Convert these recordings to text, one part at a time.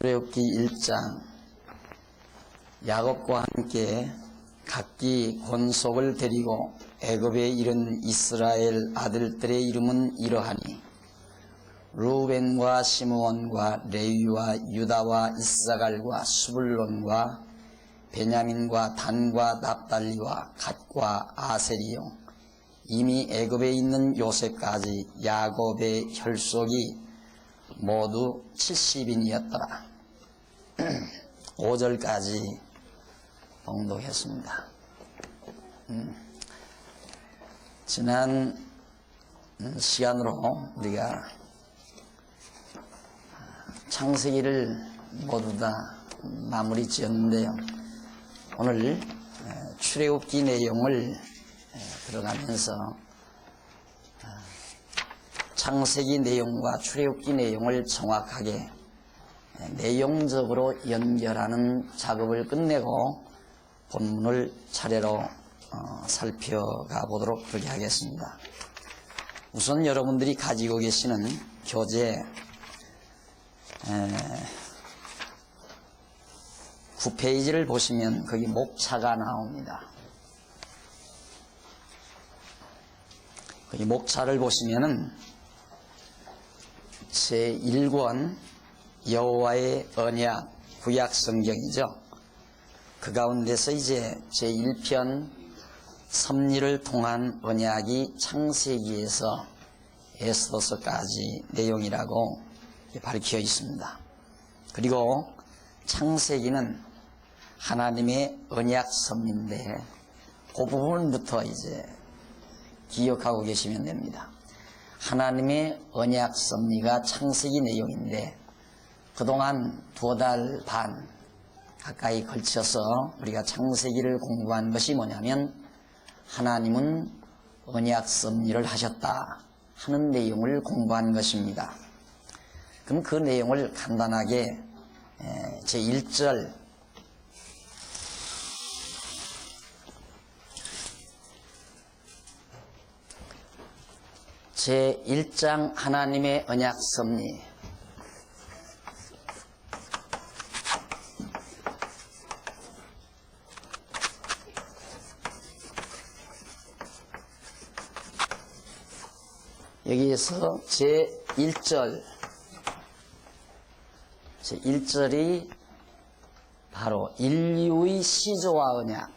출애굽기 1장. 야곱과 함께 각기 권속을 데리고 애굽에 이른 이스라엘 아들들의 이름은 이러하니 루벤과 시므온과 레위와 유다와 이사갈과 스불론과 베냐민과 단과 납달리와 갓과 아셀이요, 이미 애굽에 있는 요셉까지 야곱의 혈속이 모두 70인이었더라. 5절까지 봉독했습니다. 지난 시간으로 우리가 창세기를 모두 다 마무리 지었는데요. 오늘 출애굽기 내용을 들어가면서 창세기 내용과 출애굽기 내용을 정확하게 내용적으로 연결하는 작업을 끝내고 본문을 차례로 살펴가 보도록 그렇게 하겠습니다. 우선 여러분들이 가지고 계시는 교재 9페이지를 보시면 거기 목차가 나옵니다. 거기 목차를 보시면은 제1권 여호와의 언약 구약 성경이죠. 그 가운데서 이제 제1편 섭리를 통한 언약이 창세기에서 에스더서까지 내용이라고 밝혀 있습니다. 그리고 창세기는 하나님의 언약 섭리인데 그 부분부터 이제 기억하고 계시면 됩니다. 하나님의 언약 섭리가 창세기 내용인데 그동안 2달 반 가까이 걸쳐서 우리가 창세기를 공부한 것이 뭐냐면 하나님은 언약 섭리를 하셨다 하는 내용을 공부한 것입니다. 그럼 그 내용을 간단하게 제1절 제1장 하나님의 언약 섭리. 여기에서 제1절이 바로 인류의 시조와 언약.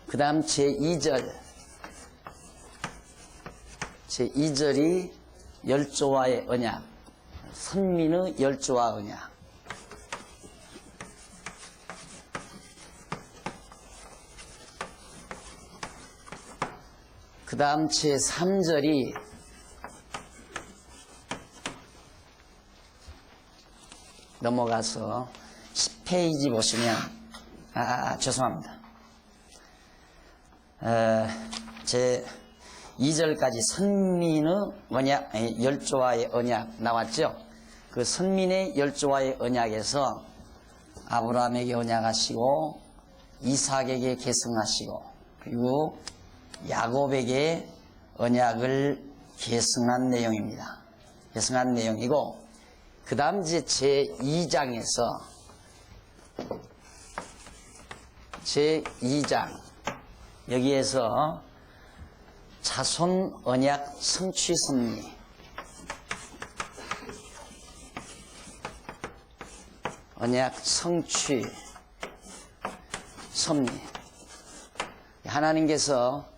그 다음 제2절이 열조와의 언약, 선민의 열조와 언약. 그 다음 제3절이 넘어가서 10페이지 보시면 죄송합니다. 제 2절까지 선민의 언약, 열조와의 언약 나왔죠. 그 선민의 열조와의 언약에서 아브라함에게 언약하시고 이삭에게 계승하시고 그리고 야곱에게 언약을 계승한 내용입니다. 계승한 내용이고 그 다음 이제 제2장에서 제2장 여기에서 자손 언약 성취 섭리, 언약 성취 섭리. 하나님께서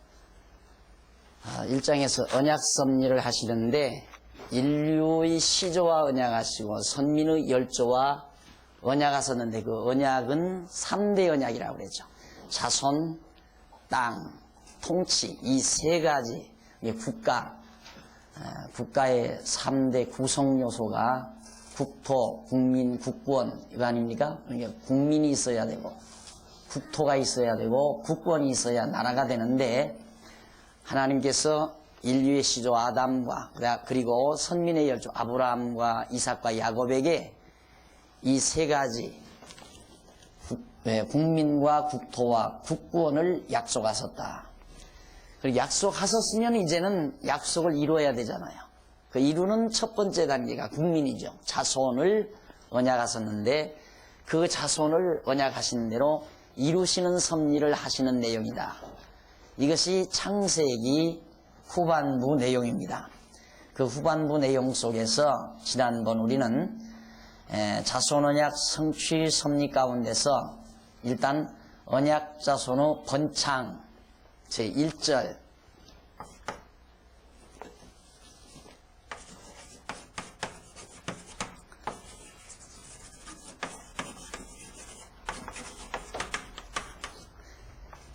1장에서 언약 섭리를 하시는데 인류의 시조와 언약하시고 선민의 열조와 언약하셨는데 그 언약은 3대 언약이라고 그랬죠. 자손, 땅, 통치 이 3가지 국가의 3대 구성 요소가 국토, 국민, 국권 이거 아닙니까? 그러니까 국민이 있어야 되고 국토가 있어야 되고 국권이 있어야 나라가 되는데 하나님께서 인류의 시조 아담과 그리고 선민의 열조 아브라함과 이삭과 야곱에게 이 3가지 국민과 국토와 국권을 약속하셨다. 그리고 약속하셨으면 이제는 약속을 이루어야 되잖아요. 그 이루는 첫 번째 단계가 국민이죠. 자손을 언약하셨는데 그 자손을 언약하신 대로 이루시는 섭리를 하시는 내용이다. 이것이 창세기 후반부 내용입니다. 그 후반부 내용 속에서 지난번 우리는 자손 언약 성취 섭리 가운데서 일단 언약 자손의 번창 제1절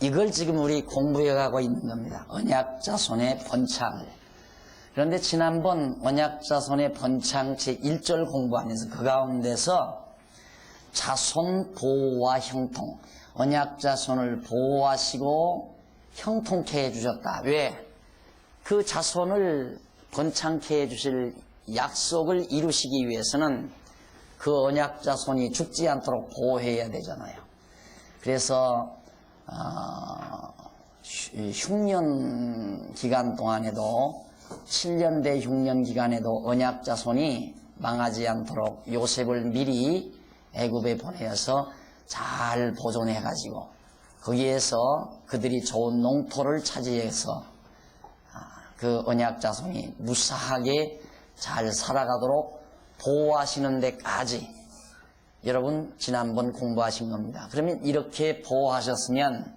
이걸 지금 우리 공부해 가고 있는 겁니다. 언약 자손의 번창을. 그런데 지난번 언약 자손의 번창 제1절 공부하면서 그 가운데서 자손 보호와 형통, 언약 자손을 보호하시고 형통케 해주셨다. 왜? 그 자손을 번창케 해주실 약속을 이루시기 위해서는 그 언약 자손이 죽지 않도록 보호해야 되잖아요. 그래서 흉년 기간 동안에도 7년 대 흉년 기간에도 언약 자손이 망하지 않도록 요셉을 미리 애굽에 보내어서 잘 보존해 가지고 거기에서 그들이 좋은 농토를 차지해서 그 언약 자손이 무사하게 잘 살아가도록 보호하시는 데까지 여러분 지난번 공부하신 겁니다. 그러면 이렇게 보호하셨으면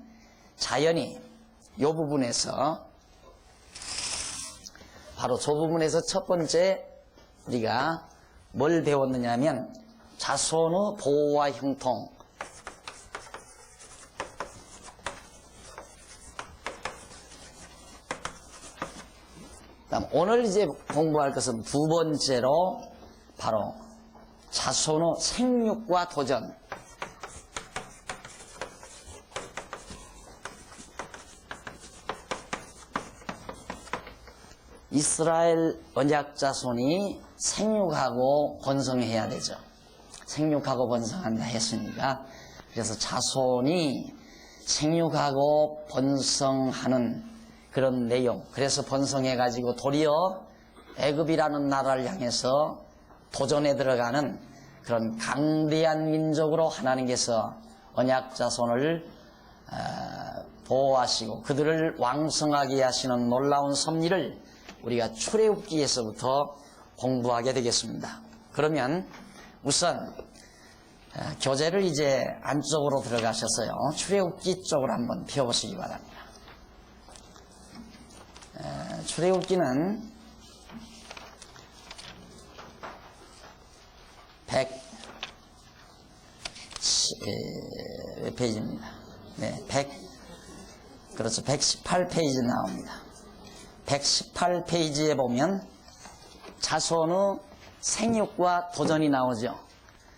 자연히 이 부분에서 바로 저 부분에서 첫 번째 우리가 뭘 배웠느냐 하면 자손의 보호와 형통, 그다음 오늘 이제 공부할 것은 두 번째로 바로 자손의 생육과 도전. 이스라엘 언약 자손이 생육하고 번성해야 되죠. 생육하고 번성한다 했으니까 그래서 자손이 생육하고 번성하는 그런 내용. 그래서 번성해가지고 도리어 애굽이라는 나라를 향해서 도전에 들어가는 그런 강대한 민족으로 하나님께서 언약 자손을 보호하시고 그들을 왕성하게 하시는 놀라운 섭리를 우리가 출애굽기에서부터 공부하게 되겠습니다. 그러면 우선 교재를 이제 안쪽으로 들어가셔서요. 출애굽기 쪽으로 한번 펴보시기 바랍니다. 출애굽기는 100 페이지입니다. 네, 118페이지 나옵니다. 118페이지에 보면 자손의 생육과 도전이 나오죠.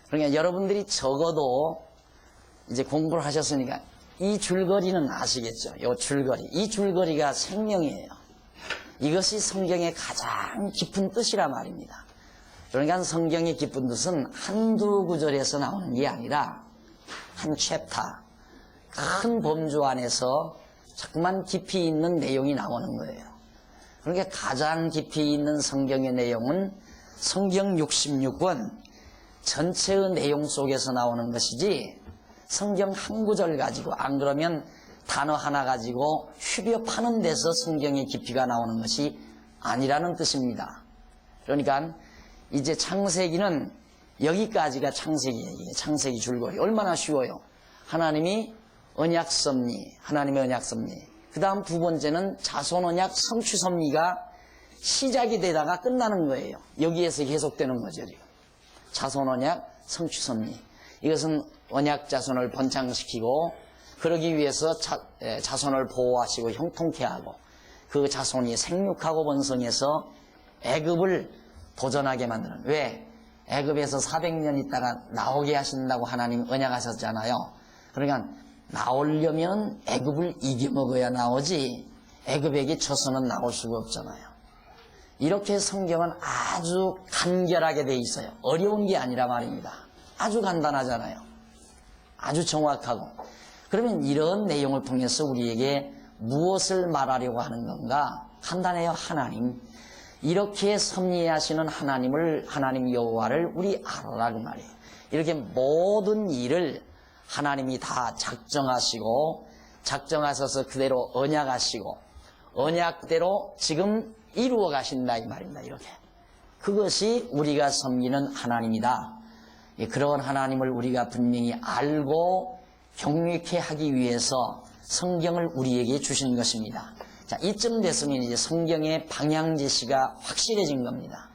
그러니까 여러분들이 적어도 이제 공부를 하셨으니까 이 줄거리는 아시겠죠? 이 줄거리. 이 줄거리가 생명이에요. 이것이 성경의 가장 깊은 뜻이라 말입니다. 그러니까 성경의 깊은 뜻은 한두 구절에서 나오는 게 아니라 한 챕터, 큰 범주 안에서 자꾸만 깊이 있는 내용이 나오는 거예요. 그러니까 가장 깊이 있는 성경의 내용은 성경 66권 전체의 내용 속에서 나오는 것이지 성경 한 구절 가지고 안 그러면 단어 하나 가지고 휴벼파는 데서 성경의 깊이가 나오는 것이 아니라는 뜻입니다. 그러니까 이제 창세기는 여기까지가 창세기예요. 창세기 줄거리. 얼마나 쉬워요. 하나님의 언약 섭리, 하나님의 언약 섭리. 그 다음 두 번째는 자손 언약 성취 섭리가 시작이 되다가 끝나는 거예요. 여기에서 계속되는 거죠. 자손 언약 성취 섭리. 이것은 언약 자손을 번창시키고 그러기 위해서 자손을 보호하시고 형통케 하고 그 자손이 생육하고 번성해서 애굽을 도전하게 만드는. 왜? 애굽에서 400년 있다가 나오게 하신다고 하나님 언약하셨잖아요. 그러니까 나오려면 애굽을 이겨먹어야 나오지 애굽에게 져서는 나올 수가 없잖아요. 이렇게 성경은 아주 간결하게 돼 있어요. 어려운 게 아니라 말입니다. 아주 간단하잖아요. 아주 정확하고. 그러면 이런 내용을 통해서 우리에게 무엇을 말하려고 하는 건가? 간단해요. 하나님. 이렇게 섭리하시는 하나님 여호와를 우리 알아라 그 말이에요. 이렇게 모든 일을 하나님이 다 작정하셔서 그대로 언약하시고 언약대로 지금 이루어 가신다 이 말입니다. 이렇게. 그것이 우리가 섬기는 하나님이다. 그런 하나님을 우리가 분명히 알고 경외케 하기 위해서 성경을 우리에게 주신 것입니다. 자, 이쯤 됐으면 이제 성경의 방향 제시가 확실해진 겁니다.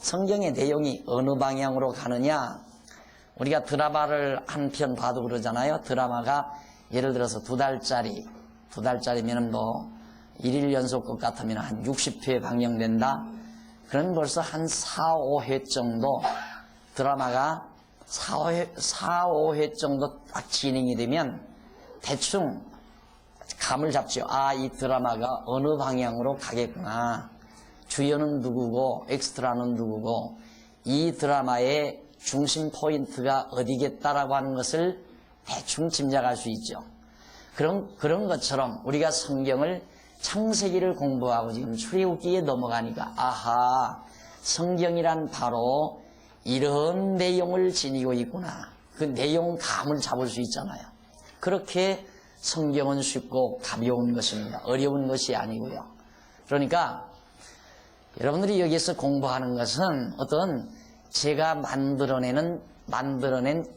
성경의 내용이 어느 방향으로 가느냐? 우리가 드라마를 한 편 봐도 그러잖아요. 드라마가 예를 들어서 2달짜리면 뭐 1일 연속극 같으면 한 60회 방영된다. 그럼 벌써 한 4, 5회 정도 드라마가 4, 5회 정도 딱 진행이 되면 대충 감을 잡죠. 아, 이 드라마가 어느 방향으로 가겠구나. 주연은 누구고 엑스트라는 누구고 이 드라마의 중심 포인트가 어디겠다라고 하는 것을 대충 짐작할 수 있죠. 그런 것처럼 우리가 성경을 창세기를 공부하고 지금 출애굽기에 넘어가니까 아하, 성경이란 바로 이런 내용을 지니고 있구나. 그 내용 감을 잡을 수 있잖아요. 그렇게 성경은 쉽고 가벼운 것입니다. 어려운 것이 아니고요. 그러니까 여러분들이 여기서 공부하는 것은 어떤 제가 만들어낸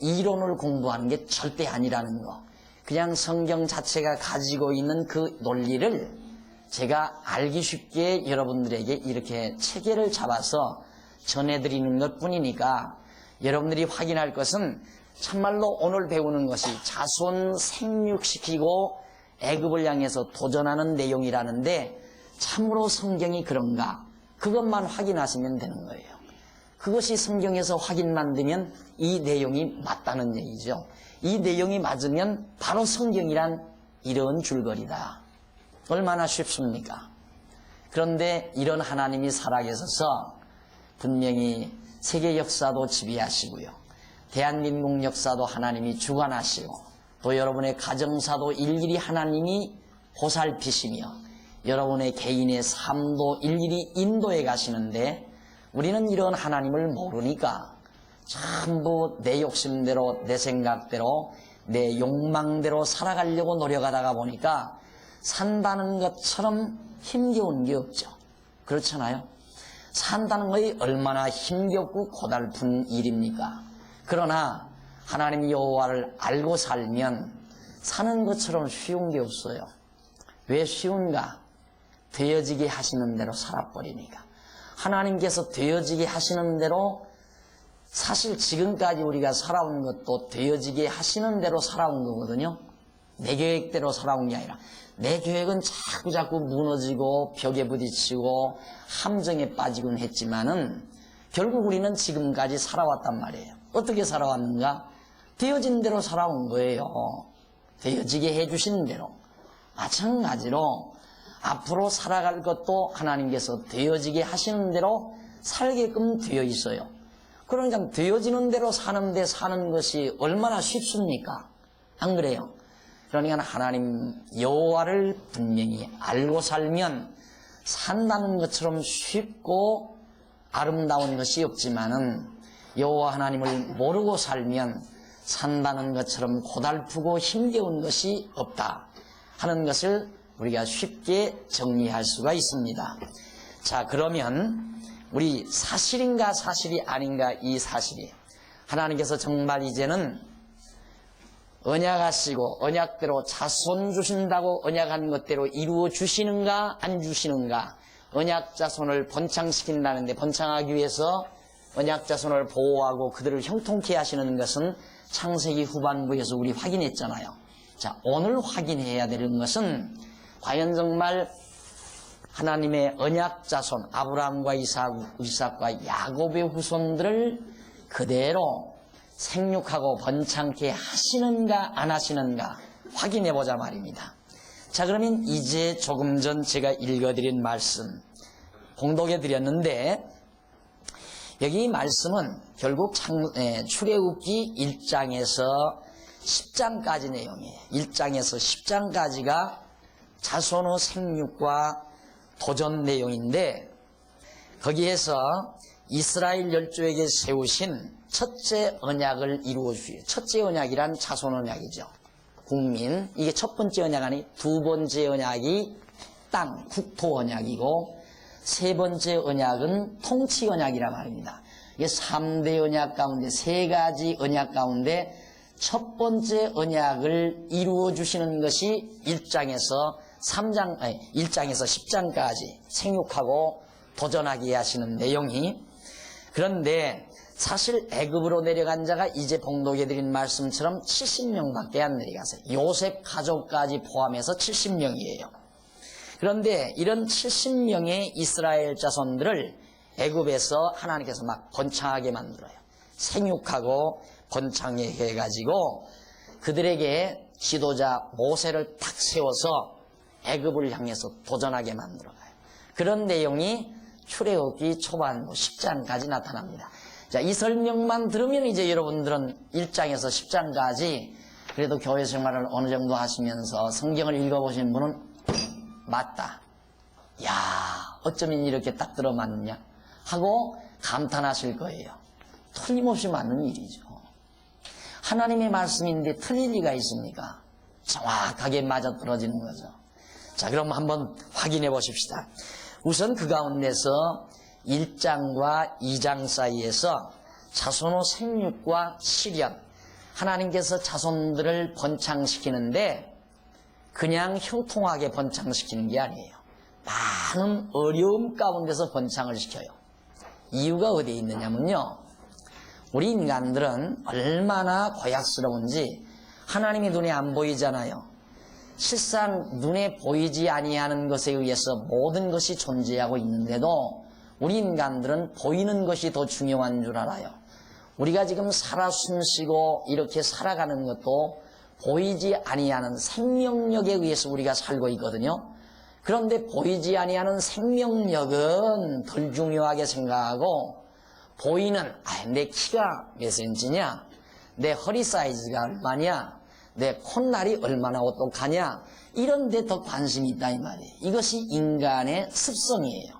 이론을 공부하는 게 절대 아니라는 거. 그냥 성경 자체가 가지고 있는 그 논리를 제가 알기 쉽게 여러분들에게 이렇게 체계를 잡아서 전해드리는 것 뿐이니까 여러분들이 확인할 것은 참말로 오늘 배우는 것이 자손 생육시키고 애굽을 향해서 도전하는 내용이라는데 참으로 성경이 그런가? 그것만 확인하시면 되는 거예요. 그것이 성경에서 확인만 되면 이 내용이 맞다는 얘기죠. 이 내용이 맞으면 바로 성경이란 이런 줄거리다. 얼마나 쉽습니까? 그런데 이런 하나님이 살아계셔서 분명히 세계 역사도 지배하시고요. 대한민국 역사도 하나님이 주관하시고 또 여러분의 가정사도 일일이 하나님이 보살피시며 여러분의 개인의 삶도 일일이 인도해 가시는데 우리는 이런 하나님을 모르니까 전부 내 욕심대로 내 생각대로 내 욕망대로 살아가려고 노력하다가 보니까 산다는 것처럼 힘겨운 게 없죠. 그렇잖아요. 산다는 것이 얼마나 힘겹고 고달픈 일입니까? 그러나 하나님 여호와를 알고 살면 사는 것처럼 쉬운 게 없어요. 왜 쉬운가? 되어지게 하시는 대로 살아버리니까. 하나님께서 되어지게 하시는 대로 사실 지금까지 우리가 살아온 것도 되어지게 하시는 대로 살아온 거거든요. 내 계획대로 살아온 게 아니라 내 계획은 자꾸 무너지고 벽에 부딪히고 함정에 빠지곤 했지만은 결국 우리는 지금까지 살아왔단 말이에요. 어떻게 살아왔는가? 되어진 대로 살아온 거예요. 되어지게 해주시는 대로. 마찬가지로 앞으로 살아갈 것도 하나님께서 되어지게 하시는 대로 살게끔 되어 있어요. 그러니까 되어지는 대로 사는데 사는 것이 얼마나 쉽습니까? 안 그래요? 그러니까 하나님 여호와를 분명히 알고 살면 산다는 것처럼 쉽고 아름다운 것이 없지만은 여호와 하나님을 모르고 살면 산다는 것처럼 고달프고 힘겨운 것이 없다 하는 것을 우리가 쉽게 정리할 수가 있습니다. 자, 그러면 우리 사실인가 사실이 아닌가 이 사실이 하나님께서 정말 이제는 언약하시고 언약대로 자손 주신다고 언약한 것대로 이루어 주시는가 안 주시는가 언약 자손을 번창시킨다는데 번창하기 위해서 언약 자손을 보호하고 그들을 형통케 하시는 것은 창세기 후반부에서 우리 확인했잖아요. 자, 오늘 확인해야 되는 것은 과연 정말 하나님의 언약 자손 아브라함과 이삭과 야곱의 후손들을 그대로 생육하고 번창케 하시는가 안 하시는가 확인해 보자 말입니다. 자, 그러면 이제 조금 전 제가 읽어드린 말씀 공독해 드렸는데 여기 말씀은 결국 출애굽기 1장에서 10장까지 내용이에요. 1장에서 10장까지가 자손의 생육과 도전 내용인데, 거기에서 이스라엘 열조에게 세우신 첫째 언약을 이루어 주시오. 첫째 언약이란 자손 언약이죠. 국민, 이게 첫 번째 언약 아니, 두 번째 언약이 땅, 국토 언약이고, 세 번째 언약은 통치 언약이라 말입니다. 이게 3대 언약 가운데, 세 가지 언약 가운데 첫 번째 언약을 이루어 주시는 것이 1장에서 10장까지 생육하고 도전하게 하시는 내용이. 그런데 사실 애굽으로 내려간 자가 이제 봉독해 드린 말씀처럼 70명밖에 안 내려갔어요. 요셉 가족까지 포함해서 70명이에요. 그런데 이런 70명의 이스라엘 자손들을 애굽에서 하나님께서 막 번창하게 만들어요. 생육하고 번창하게 해가지고 그들에게 지도자 모세를 탁 세워서 애굽을 향해서 도전하게 만들어가요. 그런 내용이 출애굽기 초반 10장까지 나타납니다. 자, 이 설명만 들으면 이제 여러분들은 1장에서 10장까지 그래도 교회 생활을 어느 정도 하시면서 성경을 읽어보신 분은 맞다. 야, 어쩌면 이렇게 딱 들어맞느냐 하고 감탄하실 거예요. 틀림없이 맞는 일이죠. 하나님의 말씀인데 틀릴 리가 있습니까? 정확하게 맞아떨어지는 거죠. 자, 그럼 한번 확인해 보십시다. 우선 그 가운데서 1장과 2장 사이에서 자손의 생육과 실현, 하나님께서 자손들을 번창시키는데 그냥 형통하게 번창시키는 게 아니에요. 많은 어려움 가운데서 번창을 시켜요. 이유가 어디에 있느냐면요, 우리 인간들은 얼마나 고약스러운지 하나님이 눈에 안 보이잖아요. 실상 눈에 보이지 아니하는 것에 의해서 모든 것이 존재하고 있는데도 우리 인간들은 보이는 것이 더 중요한 줄 알아요. 우리가 지금 살아 숨쉬고 이렇게 살아가는 것도 보이지 아니하는 생명력에 의해서 우리가 살고 있거든요. 그런데 보이지 아니하는 생명력은 덜 중요하게 생각하고 보이는 내 키가 몇 센치냐, 내 허리 사이즈가 얼마냐, 내 콧날이 얼마나 오똑하냐, 이런 데 더 관심이 있다 이 말이에요. 이것이 인간의 습성이에요.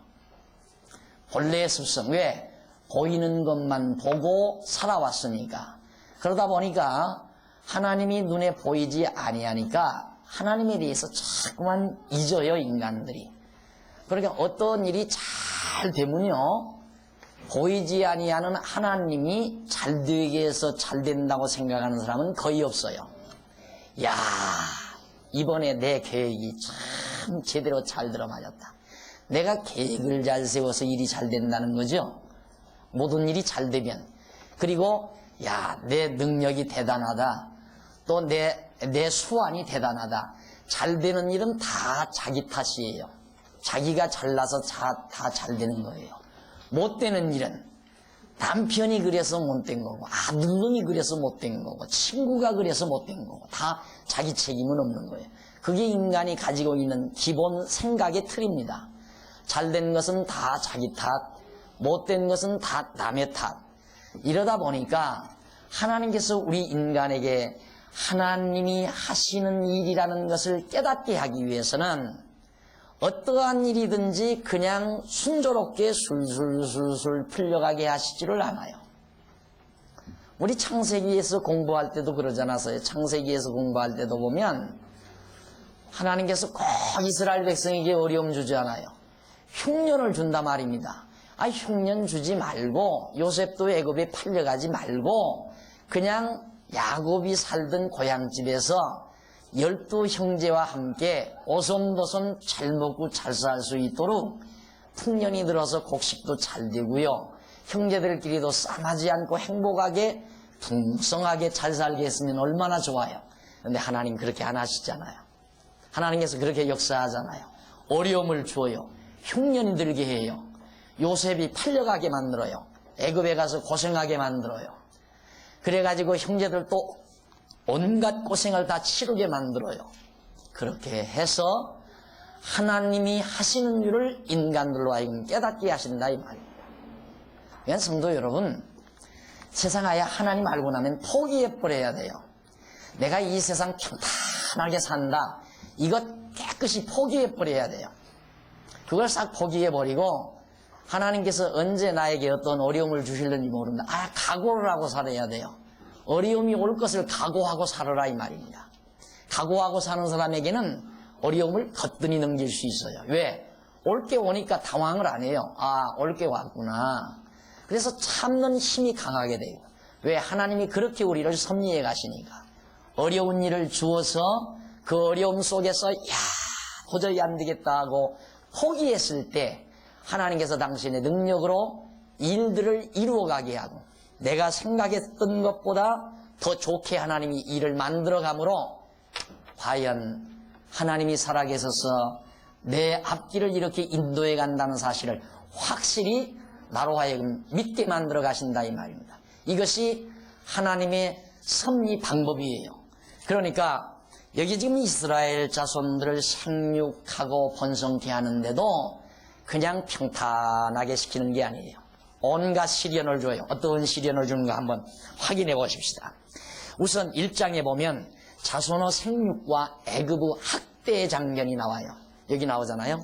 본래의 습성. 왜? 보이는 것만 보고 살아왔으니까. 그러다 보니까 하나님이 눈에 보이지 아니하니까 하나님에 대해서 자꾸만 잊어요, 인간들이. 그러니까 어떤 일이 잘 되면요, 보이지 아니하는 하나님이 잘 되게 해서 잘 된다고 생각하는 사람은 거의 없어요. 야, 이번에 내 계획이 참 제대로 잘 들어맞았다. 내가 계획을 잘 세워서 일이 잘 된다는 거죠. 모든 일이 잘 되면. 그리고 야, 내 능력이 대단하다. 또 내 수완이 대단하다. 잘 되는 일은 다 자기 탓이에요. 자기가 잘나서 다 잘 되는 거예요. 못 되는 일은 남편이 그래서 못 된 거고, 누님이 그래서 못 된 거고, 친구가 그래서 못 된 거고, 다 자기 책임은 없는 거예요. 그게 인간이 가지고 있는 기본 생각의 틀입니다. 잘된 것은 다 자기 탓, 못된 것은 다 남의 탓. 이러다 보니까 하나님께서 우리 인간에게 하나님이 하시는 일이라는 것을 깨닫게 하기 위해서는 어떠한 일이든지 그냥 순조롭게 술술술술 풀려가게 하시지를 않아요. 우리 창세기에서 공부할 때도 그러지 않았어요? 창세기에서 공부할 때도 보면 하나님께서 꼭 이스라엘 백성에게 어려움 주지 않아요. 흉년을 준다 말입니다. 흉년 주지 말고 요셉도 애굽에 팔려가지 말고 그냥 야곱이 살던 고향집에서 12 형제와 함께 오손도손 잘 먹고 잘 살 수 있도록 풍년이 들어서 곡식도 잘 되고요, 형제들끼리도 싸하지 않고 행복하게 풍성하게 잘 살게 했으면 얼마나 좋아요. 그런데 하나님 그렇게 안 하시잖아요. 하나님께서 그렇게 역사하잖아요. 어려움을 주어요. 흉년이 들게 해요. 요셉이 팔려가게 만들어요. 애굽에 가서 고생하게 만들어요. 그래가지고 형제들도 온갖 고생을 다 치르게 만들어요. 그렇게 해서 하나님이 하시는 일을 인간들로 하여금 깨닫게 하신다 이 말이에요. 그러니까 성도 여러분, 세상 아예 하나님 알고 나면 포기해버려야 돼요. 내가 이 세상 평탄하게 산다, 이것 깨끗이 포기해버려야 돼요. 그걸 싹 포기해버리고 하나님께서 언제 나에게 어떤 어려움을 주실는지 모른다. 각오를 하고 살아야 돼요. 어려움이 올 것을 각오하고 살아라 이 말입니다. 각오하고 사는 사람에게는 어려움을 거뜬히 넘길 수 있어요. 왜? 올 게 오니까 당황을 안 해요. 올 게 왔구나. 그래서 참는 힘이 강하게 돼요. 왜? 하나님이 그렇게 우리를 섭리해 가시니까. 어려운 일을 주어서 그 어려움 속에서 도저히 안 되겠다 하고 포기했을 때 하나님께서 당신의 능력으로 일들을 이루어가게 하고 내가 생각했던 것보다 더 좋게 하나님이 일을 만들어가므로 과연 하나님이 살아계셔서 내 앞길을 이렇게 인도해 간다는 사실을 확실히 나로 하여금 믿게 만들어 가신다 이 말입니다. 이것이 하나님의 섭리 방법이에요. 그러니까 여기 지금 이스라엘 자손들을 생육하고 번성케 하는데도 그냥 평탄하게 시키는 게 아니에요. 온갖 시련을 줘요. 어떤 시련을 주는가 한번 확인해 보십시다. 우선 1장에 보면 자손의 생육과 애굽의 학대의 장면이 나와요. 여기 나오잖아요.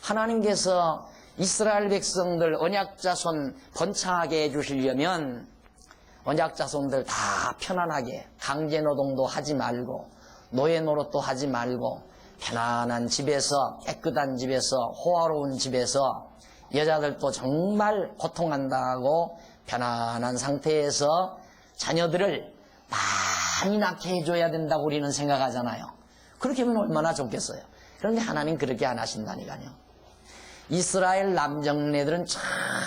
하나님께서 이스라엘 백성들 언약자손 번창하게 해주시려면 언약자손들 다 편안하게 강제노동도 하지 말고 노예노릇도 하지 말고 편안한 집에서 깨끗한 집에서 호화로운 집에서 여자들도 정말 고통한다고 편안한 상태에서 자녀들을 많이 낳게 해줘야 된다고 우리는 생각하잖아요. 그렇게 하면 얼마나 좋겠어요. 그런데 하나님 그렇게 안 하신다니까요. 이스라엘 남정네들은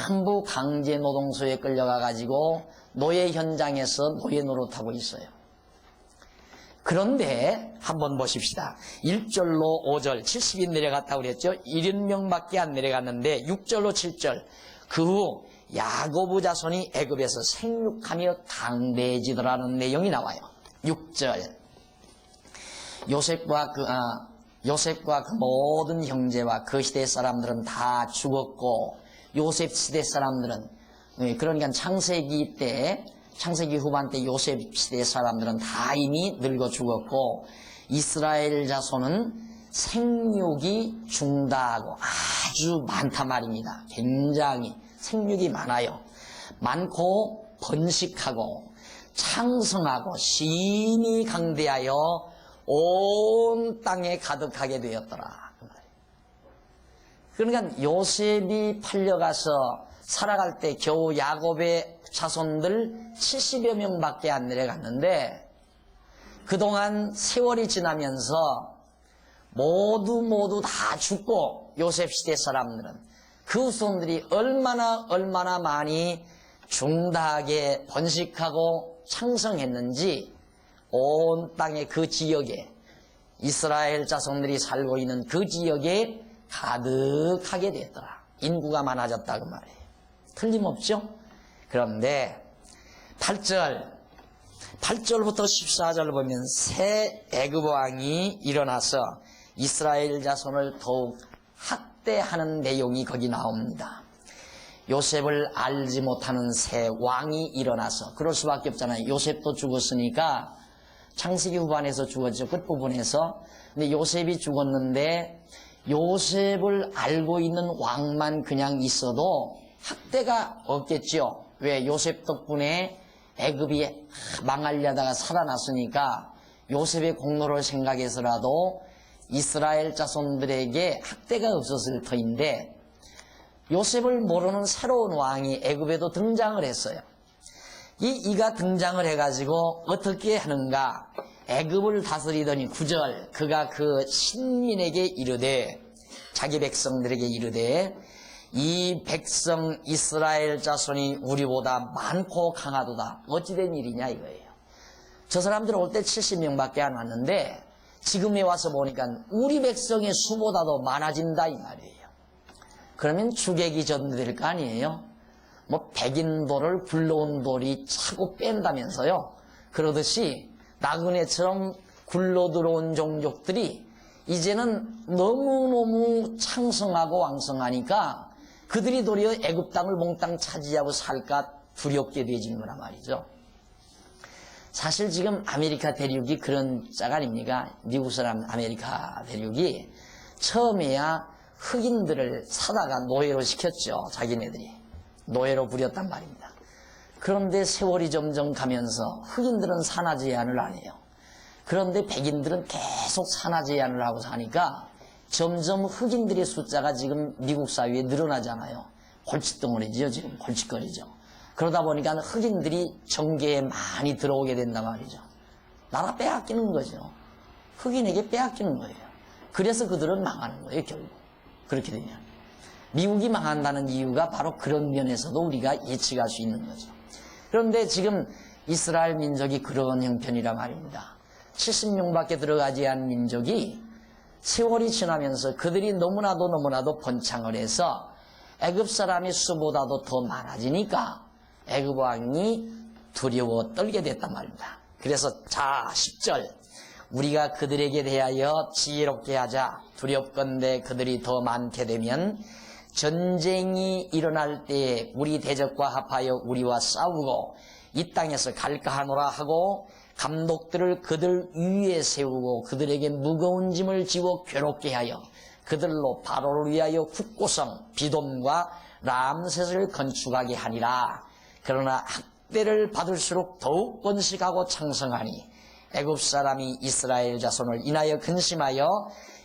전부 강제노동소에 끌려가가지고 노예 현장에서 노예 노릇하고 있어요. 그런데 한번 보십시다. 1절로 5절 70이 내려갔다고 그랬죠. 1인명밖에 안 내려갔는데 6절로 7절 그 후 야고보 자손이 애굽에서 생육하며 당대해지더라는 내용이 나와요. 6절 요셉과 그 모든 형제와 그 시대 사람들은 다 죽었고 요셉 시대 사람들은 그러니까 창세기 후반 때 요셉 시대 사람들은 다 이미 늙어 죽었고 이스라엘 자손은 생육이 중다하고 아주 많단 말입니다. 굉장히 생육이 많아요. 많고 번식하고 창성하고 심히 강대하여 온 땅에 가득하게 되었더라. 그러니까 요셉이 팔려가서 살아갈 때 겨우 야곱의 자손들 70여 명밖에 안 내려갔는데 그동안 세월이 지나면서 모두 다 죽고 요셉 시대 사람들은 그 후손들이 얼마나 많이 중다하게 번식하고 창성했는지 온 땅의 그 지역에 이스라엘 자손들이 살고 있는 그 지역에 가득하게 됐더라. 인구가 많아졌다 그 말이에요. 틀림없죠? 그런데 8절부터 14절 보면 새 애굽 왕이 일어나서 이스라엘 자손을 더욱 학대하는 내용이 거기 나옵니다. 요셉을 알지 못하는 새 왕이 일어나서 그럴 수밖에 없잖아요. 요셉도 죽었으니까 창세기 후반에서 죽었죠. 끝부분에서. 근데 요셉이 죽었는데 요셉을 알고 있는 왕만 그냥 있어도 학대가 없겠죠. 왜? 요셉 덕분에 애굽이 망하려다가 살아났으니까 요셉의 공로를 생각해서라도 이스라엘 자손들에게 학대가 없었을 터인데 요셉을 모르는 새로운 왕이 애굽에도 등장을 했어요. 이가 등장을 해가지고 어떻게 하는가? 애굽을 다스리더니 9절 그가 그 신민에게 이르되 자기 백성들에게 이르되 이 백성 이스라엘 자손이 우리보다 많고 강하도다. 어찌된 일이냐 이거예요. 저 사람들 올 때 70명밖에 안 왔는데 지금에 와서 보니까 우리 백성의 수보다도 많아진다 이 말이에요. 그러면 주객이 전될 거 아니에요. 뭐 백인돌을 굴러온 돌이 차고 뺀다면서요. 그러듯이 나그네처럼 굴러 들어온 종족들이 이제는 너무너무 창성하고 왕성하니까 그들이 도리어 애굽 땅을 몽땅 차지하고 살까 두렵게 되어지는 거란 말이죠. 사실 지금 아메리카 대륙이 그런 짝 아닙니까? 미국 사람 아메리카 대륙이 처음에야 흑인들을 사다가 노예로 시켰죠. 자기네들이. 노예로 부렸단 말입니다. 그런데 세월이 점점 가면서 흑인들은 산화 제한을 안 해요. 그런데 백인들은 계속 산화 제한을 하고 사니까 점점 흑인들의 숫자가 지금 미국 사회에 늘어나잖아요. 골칫덩어리죠. 지금 골칫거리죠. 그러다 보니까 흑인들이 정계에 많이 들어오게 된단 말이죠. 나라 빼앗기는 거죠. 흑인에게 빼앗기는 거예요. 그래서 그들은 망하는 거예요. 결국. 그렇게 되면. 미국이 망한다는 이유가 바로 그런 면에서도 우리가 예측할 수 있는 거죠. 그런데 지금 이스라엘 민족이 그런 형편이라 말입니다. 70명밖에 들어가지 않은 민족이 세월이 지나면서 그들이 너무나도 번창을 해서 애굽 사람이 수보다도 더 많아지니까 애굽 왕이 두려워 떨게 됐단 말입니다. 그래서 자 10절 우리가 그들에게 대하여 지혜롭게 하자. 두렵건대 그들이 더 많게 되면 전쟁이 일어날 때에 우리 대적과 합하여 우리와 싸우고 이 땅에서 갈까 하노라 하고 감독들을 그들 위에 세우고 그들에게 무거운 짐을 지워 괴롭게 하여 그들로 바로를 위하여 국고성 비돔과 람셋을 건축하게 하니라. 그러나 학대를 받을수록 더욱 번식하고 창성하니 애굽 사람이 이스라엘 자손을 인하여 근심하여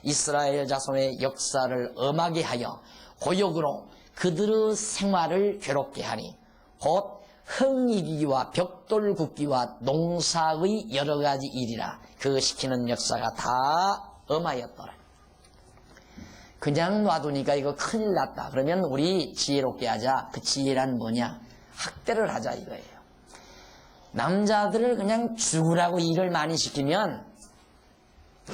이스라엘 자손의 역사를 엄하게 하여 고역으로 그들의 생활을 괴롭게 하니 곧 흥이기와 벽돌 굽기와 농사의 여러 가지 일이라 그 시키는 역사가 다 엄하였더라. 그냥 놔두니까 이거 큰일 났다. 그러면 우리 지혜롭게 하자. 그 지혜란 뭐냐? 학대를 하자 이거예요. 남자들을 그냥 죽으라고 일을 많이 시키면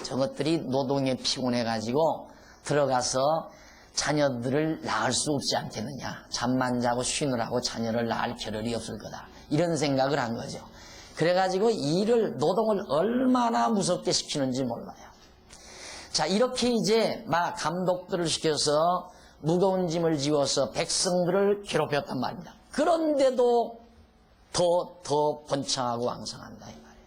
저것들이 노동에 피곤해가지고 들어가서 자녀들을 낳을 수 없지 않겠느냐. 잠만 자고 쉬느라고 자녀를 낳을 겨를이 없을 거다. 이런 생각을 한 거죠. 그래가지고 노동을 얼마나 무섭게 시키는지 몰라요. 자, 이렇게 이제 막 감독들을 시켜서 무거운 짐을 지워서 백성들을 괴롭혔단 말입니다. 그런데도 더 번창하고 왕성한다 이 말이에요.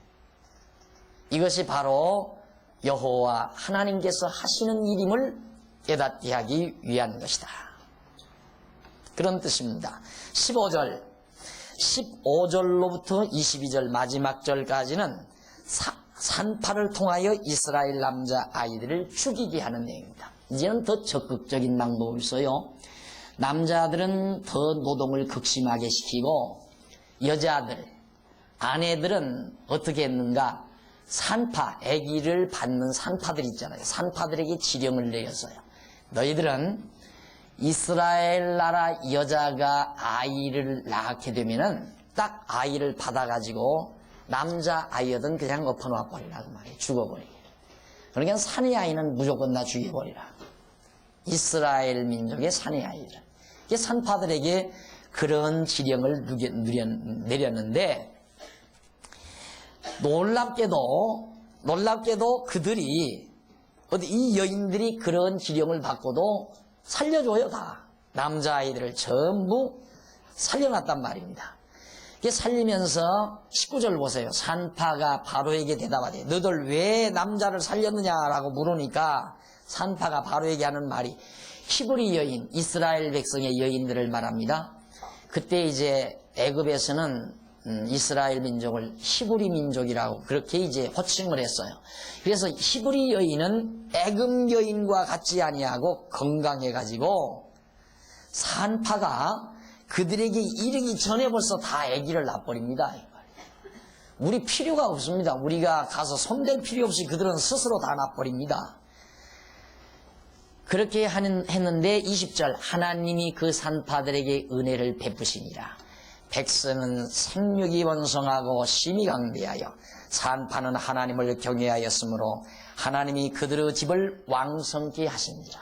이것이 바로 여호와 하나님께서 하시는 일임을 깨닫게 하기 위한 것이다. 그런 뜻입니다. 15절로부터 22절 마지막 절까지는 산파를 통하여 이스라엘 남자 아이들을 죽이게 하는 내용입니다. 이제는 더 적극적인 방법을 써요. 남자들은 더 노동을 극심하게 시키고 여자들, 아내들은 어떻게 했는가? 산파, 아기를 받는 산파들 있잖아요. 산파들에게 지령을 내렸어요. 너희들은 이스라엘 나라 여자가 아이를 낳게 되면은 딱 아이를 받아가지고 남자 아이여든 그냥 엎어놔 버리라 그 말이에요. 죽어버리게. 그러니까 사내 아이는 무조건 다 죽여버리라. 이스라엘 민족의 사내 아이들. 산파들에게 그런 지령을 내렸는데 놀랍게도 그들이 이 여인들이 그런 지령을 받고도 살려줘요. 다 남자아이들을 전부 살려놨단 말입니다. 살리면서 19절 보세요. 산파가 바로에게 대답하되 너들 왜 남자를 살렸느냐라고 물으니까 산파가 바로에게 하는 말이 히브리 여인, 이스라엘 백성의 여인들을 말합니다. 그때 이제 애굽에서는 이스라엘 민족을 히브리 민족이라고 그렇게 이제 호칭을 했어요. 그래서 히브리 여인은 애굽 여인과 같지 아니하고 건강해가지고 산파가 그들에게 이르기 전에 벌써 다 아기를 낳아버립니다. 우리 필요가 없습니다. 우리가 가서 손댈 필요 없이 그들은 스스로 다 낳아버립니다. 그렇게 했는데 20절 하나님이 그 산파들에게 은혜를 베푸시니라. 백성은 생육이 번성하고 심히 강대하여 산파는 하나님을 경외하였으므로 하나님이 그들의 집을 왕성케 하시니라.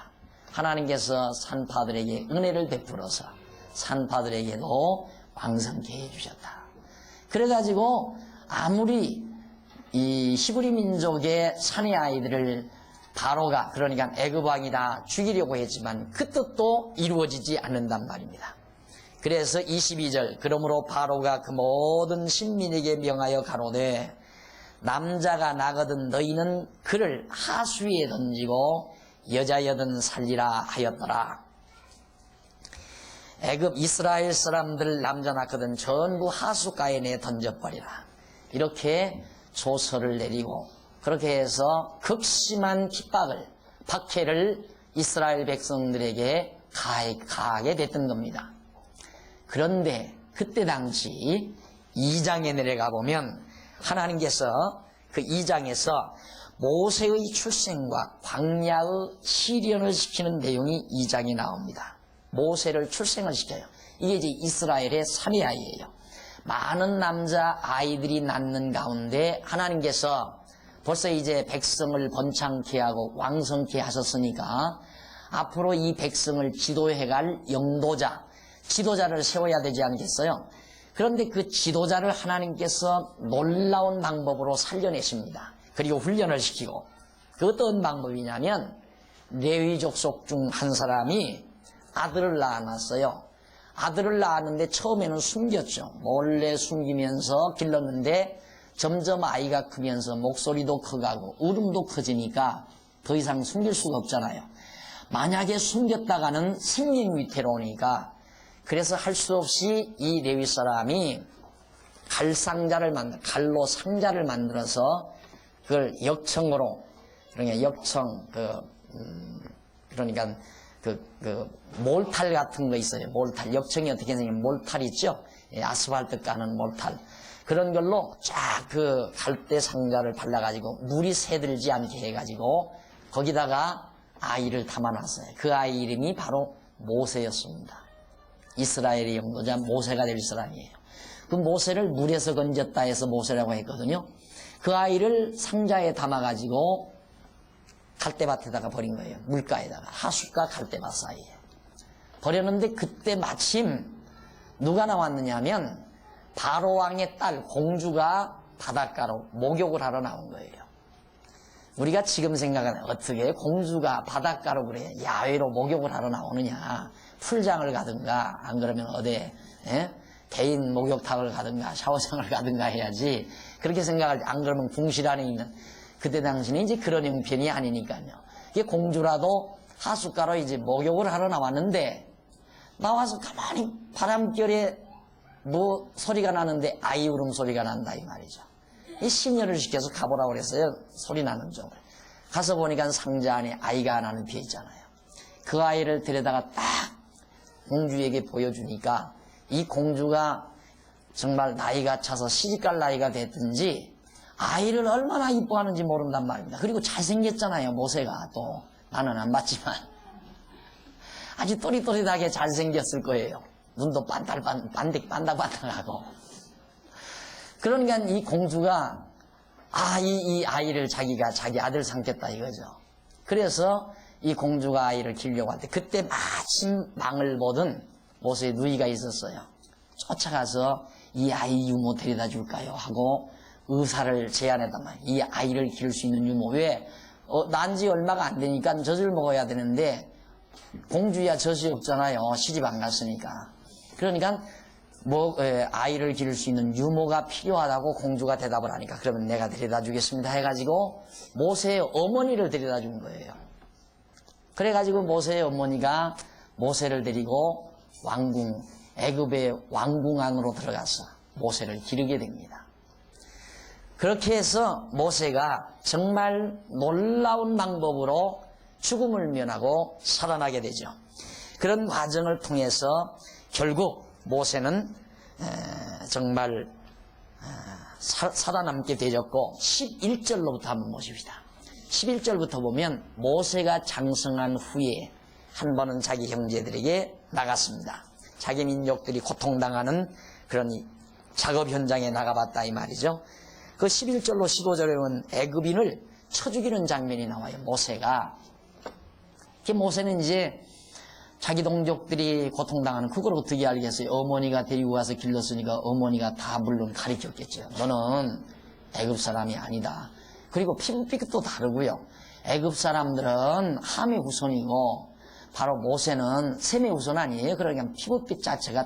하나님께서 산파들에게 은혜를 베풀어서 산파들에게도 왕성케 해주셨다. 그래가지고 아무리 이 히브리 민족의 사내 아이들을 바로가 그러니까 애굽 왕이 다 죽이려고 했지만 그 뜻도 이루어지지 않는단 말입니다. 그래서 22절 그러므로 바로가 그 모든 신민에게 명하여 가로되 남자가 나거든 너희는 그를 하수위에 던지고 여자여든 살리라 하였더라. 애굽 이스라엘 사람들 남자 낳거든 전부 하수가에 내 던져버리라. 이렇게 조서를 내리고 그렇게 해서 극심한 핍박을 박해를 이스라엘 백성들에게 가하게 됐던 겁니다. 그런데 그때 당시 2장에 내려가 보면 하나님께서 그 2장에서 모세의 출생과 광야의 시련을 시키는 내용이 2장에 나옵니다. 모세를 출생을 시켜요. 이게 이제 이스라엘의 3의 아이예요. 많은 남자 아이들이 낳는 가운데 하나님께서 벌써 이제 백성을 번창케 하고 왕성케 하셨으니까 앞으로 이 백성을 지도해갈 영도자, 지도자를 세워야 되지 않겠어요? 그런데 그 지도자를 하나님께서 놀라운 방법으로 살려내십니다. 그리고 훈련을 시키고 그 어떤 방법이냐면 레위 족속 중 한 사람이 아들을 낳아놨어요. 아들을 낳았는데 처음에는 숨겼죠. 몰래 숨기면서 길렀는데 점점 아이가 크면서 목소리도 커가고 울음도 커지니까 더 이상 숨길 수가 없잖아요. 만약에 숨겼다가는 생명 위태로우니까 그래서 할 수 없이 이 레위 사람이 갈로 상자를 만들어서 그걸 역청으로, 그러니까 역청, 그러니까 몰탈 같은 거 있어요. 몰탈. 역청이 어떻게 생기면 몰탈 있죠? 예, 아스팔트 까는 몰탈. 그런 걸로 쫙 그 갈대 상자를 발라가지고 물이 새들지 않게 해가지고 거기다가 아이를 담아놨어요. 그 아이 이름이 바로 모세였습니다. 이스라엘의 영도자 모세가 될 사람이에요. 그 모세를 물에서 건졌다 해서 모세라고 했거든요. 그 아이를 상자에 담아가지고 갈대밭에다가 버린 거예요. 물가에다가. 하숫과 갈대밭 사이에. 버렸는데 그때 마침 누가 나왔느냐 하면 바로왕의 딸 공주가 바닷가로 목욕을 하러 나온 거예요. 우리가 지금 생각하는 어떻게 공주가 바닷가로 그래 야외로 목욕을 하러 나오느냐. 풀장을 가든가 안 그러면 어디 개인 목욕탕을 가든가 샤워장을 가든가 해야지. 그렇게 생각할 때 안 그러면 궁실 안에 있는 그때 당시는 이제 그런 형편이 아니니까요. 이게 공주라도 하숫가로 이제 목욕을 하러 나왔는데 나와서 가만히 바람결에 뭐 소리가 나는데 아이 울음소리가 난다 이 말이죠. 이 시녀를 시켜서 가보라고 그랬어요. 소리 나는 쪽을. 가서 보니까 상자 안에 아이가 하나는 비어 있잖아요. 그 아이를 데려다가 딱 공주에게 보여주니까 이 공주가 정말 나이가 차서 시집갈 나이가 됐든지 아이를 얼마나 이뻐하는지 모른단 말입니다. 그리고 잘생겼잖아요. 모세가 또 나는 안 봤지만 아주 또릿또릿하게 잘생겼을 거예요. 눈도 반짝반짝하고. 그러니까 이 공주가 이 아이를 자기가 자기 아들 삼겠다 이거죠. 그래서 이 공주가 아이를 기르려고 할 때 그때 마침 망을 보던 모세의 누이가 있었어요. 쫓아가서 이 아이 유모 데려다 줄까요? 하고 의사를 제안했단 말이에요. 이 아이를 기를 수 있는 유모. 왜? 난지 얼마가 안 되니까 젖을 먹어야 되는데 공주야 젖이 없잖아요. 시집 안 갔으니까. 그러니까 아이를 기를 수 있는 유모가 필요하다고 공주가 대답을 하니까 그러면 내가 데려다 주겠습니다 해가지고 모세의 어머니를 데려다 준 거예요. 그래가지고 모세의 어머니가 모세를 데리고 애굽의 왕궁 안으로 들어가서 모세를 기르게 됩니다. 그렇게 해서 모세가 정말 놀라운 방법으로 죽음을 면하고 살아나게 되죠. 그런 과정을 통해서 결국 모세는 정말 살아남게 되었고 11절로부터 한번 보십시다. 11절부터 보면 모세가 장성한 후에 한 번은 자기 형제들에게 나갔습니다. 자기 민족들이 고통당하는 그런 작업 현장에 나가봤다 이 말이죠. 그 11절로 15절에 보면 애굽인을 쳐 죽이는 장면이 나와요. 모세가. 모세는 이제 자기 동족들이 고통당하는 그걸 어떻게 알겠어요? 어머니가 데리고 와서 길렀으니까 어머니가 다 물론 가르쳤겠죠. 너는 애굽 사람이 아니다. 그리고 피부빛도 다르고요. 애굽 사람들은 함의 후손이고 바로 모세는 셈의 후손 아니에요. 그러니까 피부빛 자체가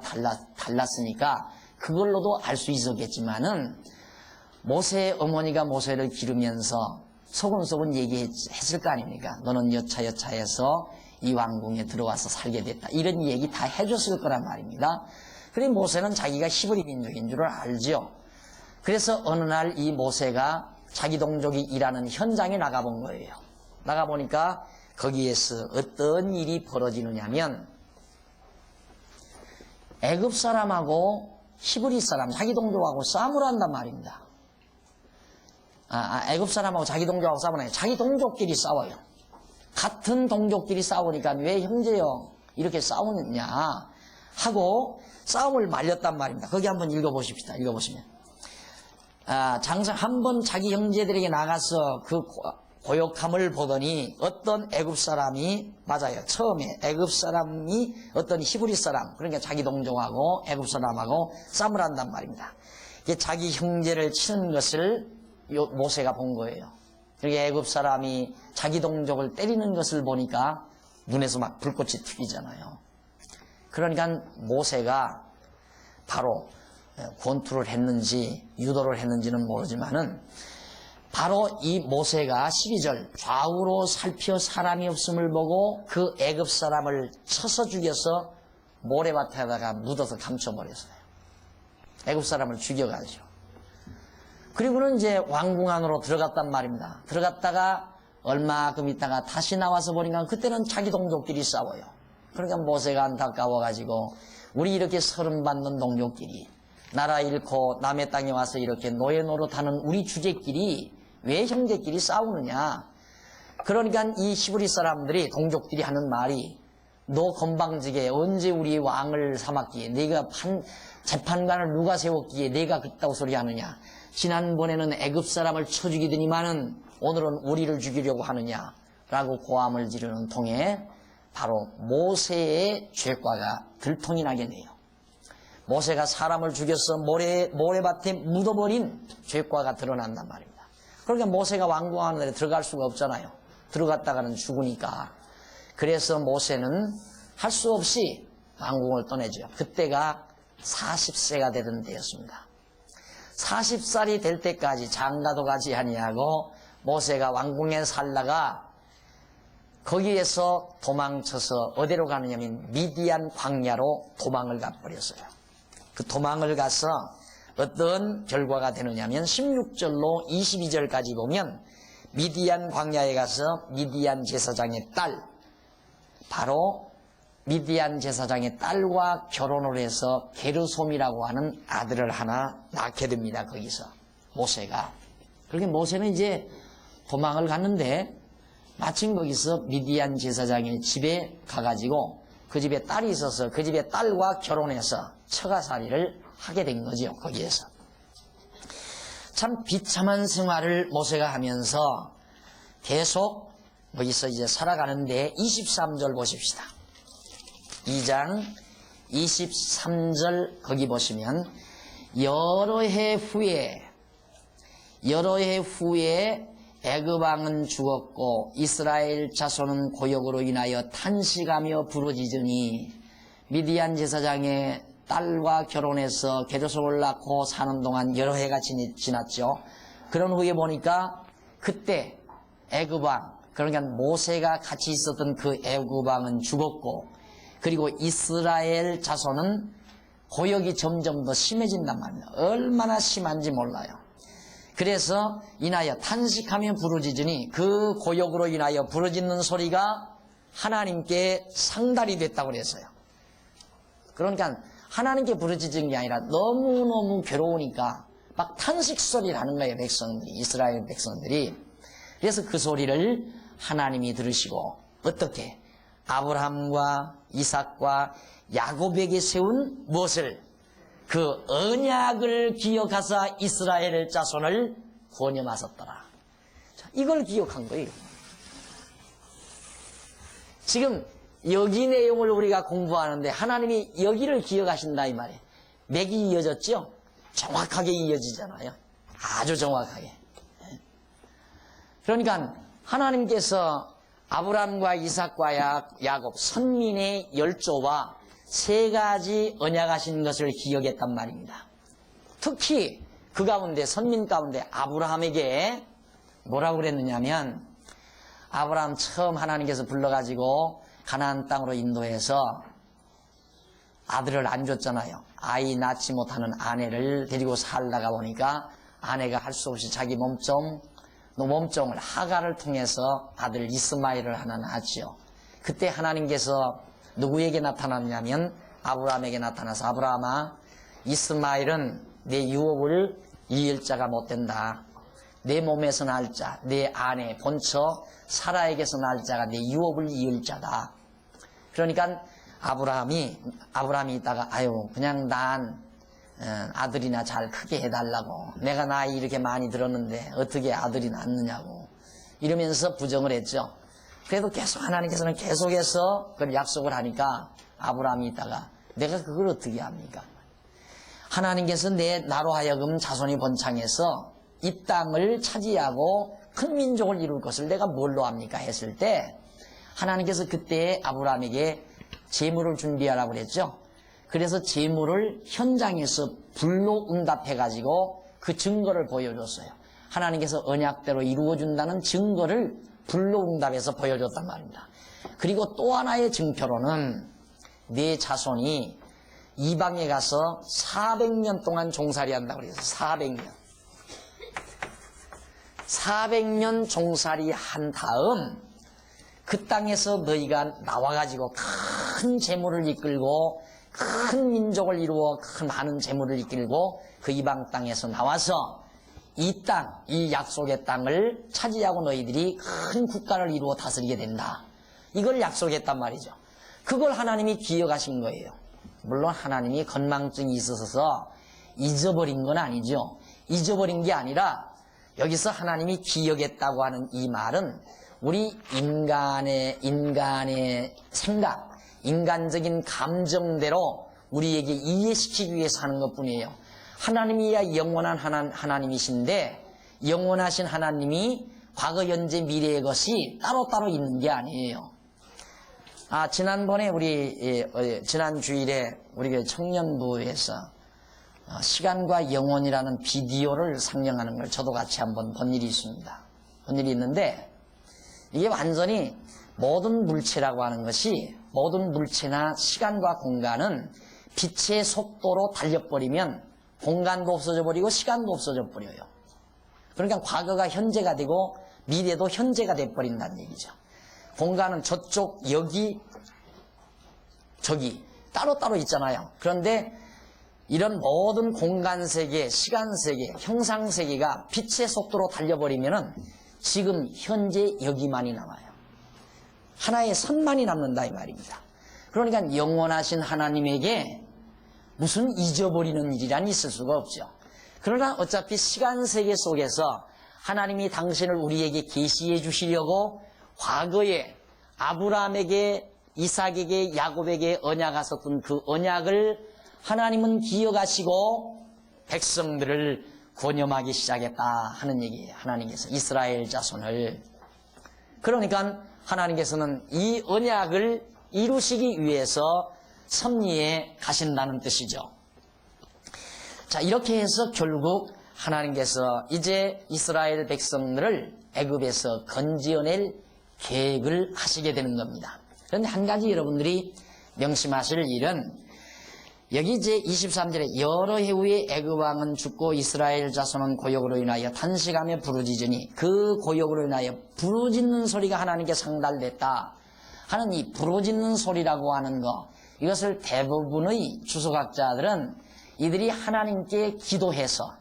달랐으니까 그걸로도 알 수 있었겠지만은 모세의 어머니가 모세를 기르면서 소근소근 얘기했을 거 아닙니까? 너는 여차여차해서 이 왕궁에 들어와서 살게 됐다. 이런 얘기 다 해줬을 거란 말입니다. 그래 모세는 자기가 히브리 민족인 줄을 알죠. 그래서 어느 날 이 모세가 자기 동족이 일하는 현장에 나가본 거예요. 나가보니까 거기에서 어떤 일이 벌어지느냐면 애굽 사람하고 히브리 사람, 자기 동족하고 싸움을 한단 말입니다. 애굽 사람하고 자기 동족하고 싸우는 게 자기 동족끼리 싸워요. 같은 동족끼리 싸우니까 왜 형제요 이렇게 싸우느냐 하고 싸움을 말렸단 말입니다. 거기 한번 읽어보십시다. 읽어보시면 한번 자기 형제들에게 나가서 그 고역함을 보더니 어떤 애굽 사람이 맞아요. 처음에 애굽 사람이 어떤 히브리 사람 그러니까 자기 동족하고 애굽 사람하고 싸움을 한단 말입니다. 이게 자기 형제를 치는 것을 모세가 본 거예요. 그러니까 애굽 사람이 자기 동족을 때리는 것을 보니까 눈에서 막 불꽃이 튀기잖아요. 그러니까 모세가 바로 권투를 했는지 유도를 했는지는 모르지만은 바로 이 모세가 12절 좌우로 살펴 사람이 없음을 보고 그 애굽 사람을 쳐서 죽여서 모래밭에다가 묻어서 감춰버렸어요. 애굽 사람을 죽여가지고. 그리고는 이제 왕궁 안으로 들어갔단 말입니다. 들어갔다가 얼마큼 있다가 다시 나와서 보니까 그때는 자기 동족끼리 싸워요. 그러니까 모세가 안타까워가지고 우리 이렇게 서름받는 동족끼리 나라 잃고 남의 땅에 와서 이렇게 노예 노릇하는 우리 주제끼리 왜 형제끼리 싸우느냐. 그러니까 이 히브리 사람들이 동족들이 하는 말이 너 건방지게 언제 우리 왕을 삼았기에 네가 재판관을 누가 세웠기에 네가 그따구 소리 하느냐. 지난번에는 애굽 사람을 쳐 죽이더니만은 오늘은 우리를 죽이려고 하느냐 라고 고함을 지르는 통에 바로 모세의 죄과가 들통이 나게 돼요. 모세가 사람을 죽여서 모래밭에 묻어버린 죄과가 드러난단 말입니다. 그러니까 모세가 왕궁 안에 들어갈 수가 없잖아요. 들어갔다가는 죽으니까. 그래서 모세는 할 수 없이 왕궁을 떠내죠. 그때가 40세가 되던 때였습니다. 40살이 될 때까지 장가도 가지 아니하고 모세가 왕궁에 살다가 거기에서 도망쳐서 어디로 가느냐면 미디안 광야로 도망을 가버렸어요. 그 도망을 가서 어떤 결과가 되느냐면 16절로 22절까지 보면 미디안 광야에 가서 미디안 제사장의 딸 바로 미디안 제사장의 딸과 결혼을 해서 게르솜이라고 하는 아들을 하나 낳게 됩니다. 거기서 모세가. 그렇게 모세는 이제 도망을 갔는데 마침 거기서 미디안 제사장의 집에 가가지고 그 집에 딸이 있어서 그 집에 딸과 결혼해서 처가살이를 하게 된 거죠. 거기에서. 참 비참한 생활을 모세가 하면서 계속 거기서 이제 살아가는데 23절 보십시다. 2장 23절 거기 보시면 여러 해 후에 애굽 왕은 죽었고 이스라엘 자손은 고역으로 인하여 탄식하며 부르짖으니 미디안 제사장의 딸과 결혼해서 게르솜을 낳고 사는 동안 여러 해가 지났죠. 그런 후에 보니까 그때 애굽 왕 그러니까 모세가 같이 있었던 그 애굽 왕은 죽었고 그리고 이스라엘 자손은 고역이 점점 더 심해진단 말입니다. 얼마나 심한지 몰라요. 그래서 인하여 탄식하며 부르짖으니 그 고역으로 인하여 부르짖는 소리가 하나님께 상달이 됐다고 그랬어요. 그러니까 하나님께 부르짖은 게 아니라 너무너무 괴로우니까 막 탄식 소리를 하는 거예요. 백성들이, 이스라엘 백성들이. 그래서 그 소리를 하나님이 들으시고 어떻게 아브라함과 이삭과 야곱에게 세운 무엇을 그 언약을 기억하사 이스라엘 자손을 권념하셨더라. 이걸 기억한 거예요. 지금 여기 내용을 우리가 공부하는데 하나님이 여기를 기억하신다 이 말이에요. 맥이 이어졌죠? 정확하게 이어지잖아요. 아주 정확하게. 그러니까 하나님께서 아브람과 이삭과 야곱 선민의 열조와 세 가지 언약하신 것을 기억했단 말입니다. 특히 그 가운데 선민 가운데 아브라함에게 뭐라고 그랬느냐면 아브라함 처음 하나님께서 불러가지고 가나안 땅으로 인도해서 아들을 안 줬잖아요. 아이 낳지 못하는 아내를 데리고 살다가 보니까 아내가 할 수 없이 자기 몸종을 하갈을 통해서 아들 이스마엘을 하나 낳았지요. 그때 하나님께서 누구에게 나타났냐면 아브라함에게 나타나서 아브라함아, 이스마엘은 내 유업을 이을 자가 못 된다. 내 몸에서 날 자, 내 아내 본처 사라에게서 날 자가 내 유업을 이을 자다. 그러니까 아브라함이 있다가 아유 그냥 난 아들이나 잘 크게 해달라고, 내가 나이 이렇게 많이 들었는데 어떻게 아들이 낳느냐고 이러면서 부정을 했죠. 그래도 계속 하나님께서는 계속해서 그걸 약속을 하니까 아브라함이 있다가 내가 그걸 어떻게 합니까? 하나님께서 나로 하여금 자손이 번창해서 이 땅을 차지하고 큰 민족을 이룰 것을 내가 뭘로 합니까? 했을 때 하나님께서 그때 아브라함에게 재물을 준비하라고 그랬죠. 그래서 재물을 현장에서 불로 응답해가지고 그 증거를 보여줬어요. 하나님께서 언약대로 이루어준다는 증거를 불로 응답해서 보여줬단 말입니다. 그리고 또 하나의 증표로는 네 자손이 이방에 가서 400년 동안 종살이 한다고 그래서 400년 종살이 한 다음 그 땅에서 너희가 나와가지고 큰 재물을 이끌고 큰 민족을 이루어 큰 많은 재물을 이끌고 그 이방 땅에서 나와서 이 땅, 이 약속의 땅을 차지하고 너희들이 큰 국가를 이루어 다스리게 된다. 이걸 약속했단 말이죠. 그걸 하나님이 기억하신 거예요. 물론 하나님이 건망증이 있어서 잊어버린 건 아니죠. 잊어버린 게 아니라 여기서 하나님이 기억했다고 하는 이 말은 우리 인간의 생각, 인간적인 감정대로 우리에게 이해시키기 위해서 하는 것뿐이에요. 하나님이야 영원한 하나님이신데 영원하신 하나님이 과거, 현재, 미래의 것이 따로따로 있는 게 아니에요. 지난번에 지난 주일에 우리 청년부에서 시간과 영혼이라는 비디오를 상영하는 걸 저도 같이 한번 본 일이 있습니다. 본 일이 있는데 이게 완전히 모든 물체라고 하는 것이 모든 물체나 시간과 공간은 빛의 속도로 달려버리면 공간도 없어져 버리고 시간도 없어져 버려요. 그러니까 과거가 현재가 되고 미래도 현재가 돼버린다는 얘기죠. 공간은 저쪽, 여기, 저기 따로따로 있잖아요. 그런데 이런 모든 공간세계, 시간세계, 형상세계가 빛의 속도로 달려버리면은 지금 현재 여기만이 남아요. 하나의 선만이 남는다 이 말입니다. 그러니까 영원하신 하나님에게 무슨 잊어버리는 일이란 있을 수가 없죠. 그러나 어차피 시간세계 속에서 하나님이 당신을 우리에게 계시해 주시려고 과거에 아브라함에게, 이삭에게, 야곱에게 언약하셨던 그 언약을 하나님은 기억하시고 백성들을 권념하기 시작했다 하는 얘기예요. 하나님께서 이스라엘 자손을. 그러니까 하나님께서는 이 언약을 이루시기 위해서 섭리에 가신다는 뜻이죠. 자, 이렇게 해서 결국 하나님께서 이제 이스라엘 백성들을 애굽에서 건지어낼 계획을 하시게 되는 겁니다. 그런데 한 가지 여러분들이 명심하실 일은 여기 이제 23절에 여러 해 후에 애굽 왕은 죽고 이스라엘 자손은 고역으로 인하여 탄식하며 부르짖으니 그 고역으로 인하여 부르짖는 소리가 하나님께 상달됐다 하는 이 부르짖는 소리라고 하는 거, 이것을 대부분의 주석학자들은 이들이 하나님께 기도해서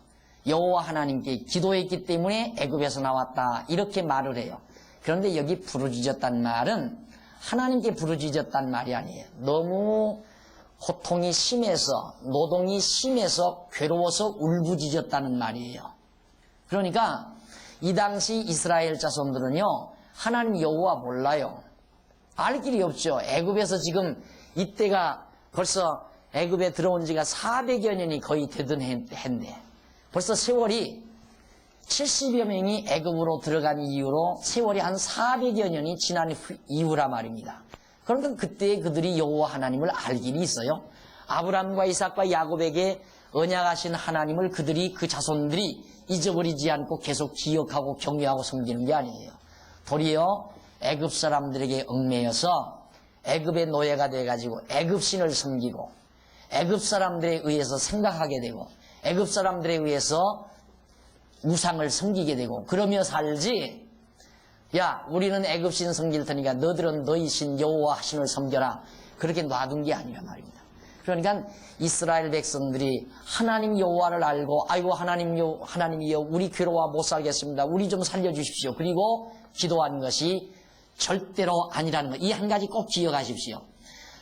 여호와 하나님께 기도했기 때문에 애굽에서 나왔다 이렇게 말을 해요. 그런데 여기 부르짖었단 말은 하나님께 부르짖었단 말이 아니에요. 너무 고통이 심해서, 노동이 심해서 괴로워서 울부짖었다는 말이에요. 그러니까 이 당시 이스라엘 자손들은요, 하나님 여호와 몰라요. 알 길이 없죠. 애굽에서 지금 이때가 벌써 애굽에 들어온 지가 400여 년이 거의 되던 해인데 벌써 세월이 70여 명이 애굽으로 들어간 이후로 세월이 한 400여 년이 지난 이후라 말입니다. 그러니까 그때 그들이 여호와 하나님을 알긴 있어요. 아브라함과 이삭과 야곱에게 언약하신 하나님을 그들이 그 자손들이 잊어버리지 않고 계속 기억하고 경외하고 섬기는 게 아니에요. 도리어 애굽 사람들에게 얽매여서 애굽의 노예가 돼가지고 애굽 신을 섬기고 애굽 사람들에 의해서 생각하게 되고 애굽 사람들에 의해서 우상을 섬기게 되고 그러며 살지. 야, 우리는 애굽 신 섬길 테니까 너들은 너희 신 여호와 신을 섬겨라. 그렇게 놔둔 게 아니란 말입니다. 그러니까 이스라엘 백성들이 하나님 여호와를 알고 아이고 하나님이여 우리 괴로워 못 살겠습니다. 우리 좀 살려주십시오. 그리고 기도한 것이 절대로 아니라는 것. 이 한 가지 꼭 기억하십시오.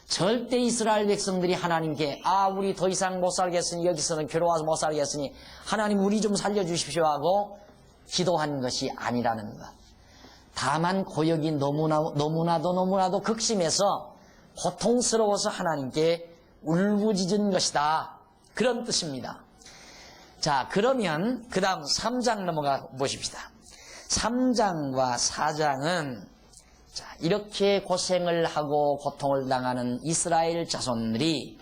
절대 이스라엘 백성들이 하나님께 우리 더 이상 못 살겠으니 여기서는 괴로워서 못 살겠으니 하나님 우리 좀 살려주십시오 하고 기도한 것이 아니라는 것. 다만 고역이 너무나도 극심해서 고통스러워서 하나님께 울부짖은 것이다. 그런 뜻입니다. 자, 그러면 그 다음 3장 넘어가 보십시다. 3장과 4장은 자, 이렇게 고생을 하고 고통을 당하는 이스라엘 자손들이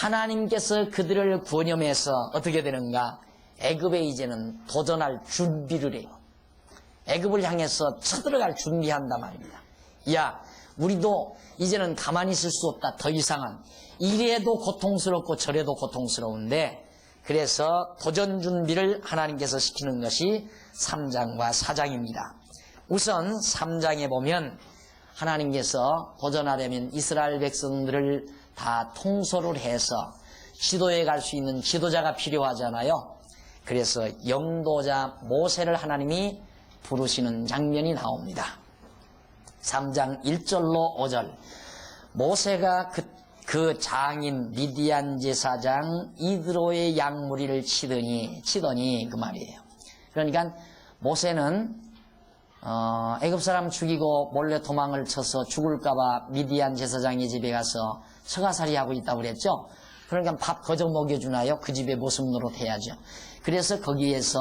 하나님께서 그들을 구원해서 어떻게 되는가? 애굽에 이제는 도전할 준비를 해요. 애굽을 향해서 쳐들어갈 준비한단 말입니다. 야, 우리도 이제는 가만히 있을 수 없다. 더 이상은 이래도 고통스럽고 저래도 고통스러운데 그래서 도전 준비를 하나님께서 시키는 것이 3장과 4장입니다. 우선 3장에 보면 하나님께서 도전하려면 이스라엘 백성들을 다 통솔을 해서 지도에 갈 수 있는 지도자가 필요하잖아요. 그래서 영도자 모세를 하나님이 부르시는 장면이 나옵니다. 3장 1절로 5절 모세가 그 장인 미디안 제사장 이드로의 양무리를 치더니 그 말이에요. 그러니까 모세는 애굽 사람 죽이고 몰래 도망을 쳐서 죽을까봐 미디안 제사장의 집에 가서 처가살이 하고 있다고 그랬죠. 그러니까 밥 거저 먹여주나요? 그 집에 모습 노릇해야죠. 그래서 거기에서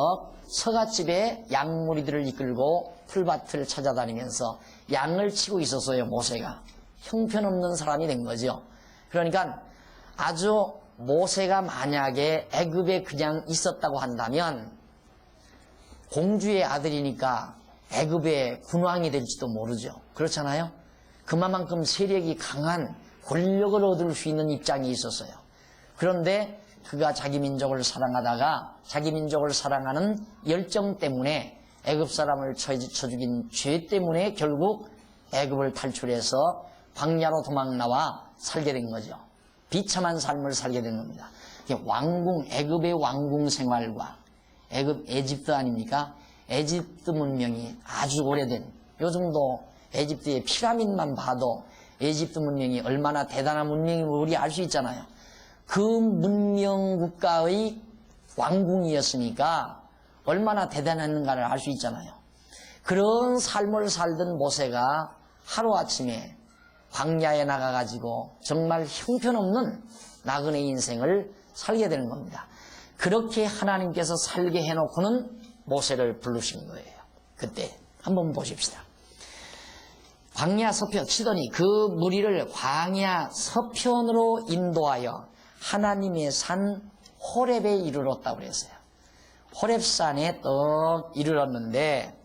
처갓집에 양무리들을 이끌고 풀밭을 찾아다니면서 양을 치고 있었어요. 모세가 형편없는 사람이 된 거죠. 그러니까 아주 모세가 만약에 애굽에 그냥 있었다고 한다면 공주의 아들이니까 애굽의 군왕이 될지도 모르죠. 그렇잖아요. 그만큼 세력이 강한 권력을 얻을 수 있는 입장이 있었어요. 그런데 그가 자기 민족을 사랑하다가 자기 민족을 사랑하는 열정 때문에 애굽 사람을 쳐 죽인 죄 때문에 결국 애굽을 탈출해서 광야로 도망 나와 살게 된 거죠. 비참한 삶을 살게 된 겁니다. 왕궁, 애굽의 왕궁 생활과 에집트 아닙니까? 에집트 문명이 아주 오래된, 요즘도 에집트의 피라밋만 봐도 에집트 문명이 얼마나 대단한 문명인지 우리 알 수 있잖아요. 그 문명 국가의 왕궁이었으니까 얼마나 대단했는가를 알 수 있잖아요. 그런 삶을 살던 모세가 하루아침에 광야에 나가가지고 정말 형편없는 나그네 인생을 살게 되는 겁니다. 그렇게 하나님께서 살게 해놓고는 모세를 부르신 거예요. 그때 한번 보십시다. 광야 서편 치더니 그 무리를 광야 서편으로 인도하여 하나님의 산 호렙에 이르렀다고 그랬어요. 호렙산에 떡 이르렀는데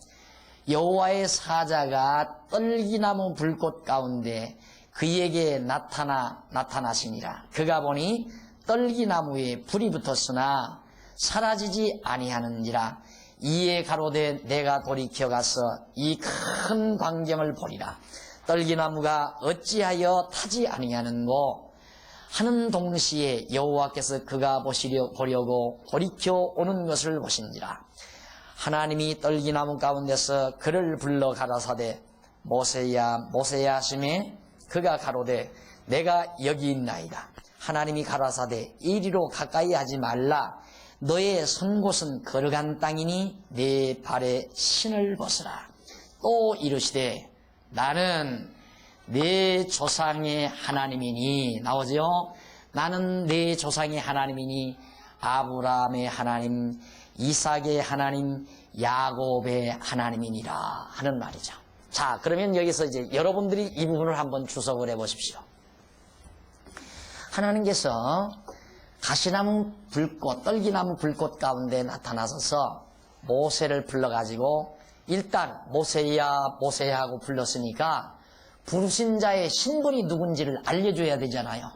여호와의 사자가 떨기나무 불꽃 가운데 그에게 나타나시니라. 그가 보니 떨기나무에 불이 붙었으나 사라지지 아니하는지라. 이에 가로되 내가 돌이켜 가서 이 큰 광경을 보리라. 떨기나무가 어찌하여 타지 아니하는고 하는 동시에 여호와께서 그가 보려고 돌이켜 오는 것을 보신지라. 하나님이 떨기나무 가운데서 그를 불러 가라사대 모세야 모세야 하시매 그가 가로되 내가 여기 있나이다. 하나님이 가라사대 이리로 가까이 하지 말라. 너의 선 곳은 거룩한 땅이니 내 발에 신을 벗으라. 또 이르시되 나는 내 조상의 하나님이니. 나오죠? 나는 내 조상의 하나님이니 아브라함의 하나님, 이삭의 하나님, 야곱의 하나님이니라 하는 말이죠. 자, 그러면 여기서 이제 여러분들이 이 부분을 한번 주석을 해 보십시오. 하나님께서 가시나무 불꽃, 떨기나무 불꽃 가운데 나타나셔서 모세를 불러가지고 일단 모세야 모세야 하고 불렀으니까 부르신 자의 신분이 누군지를 알려줘야 되잖아요.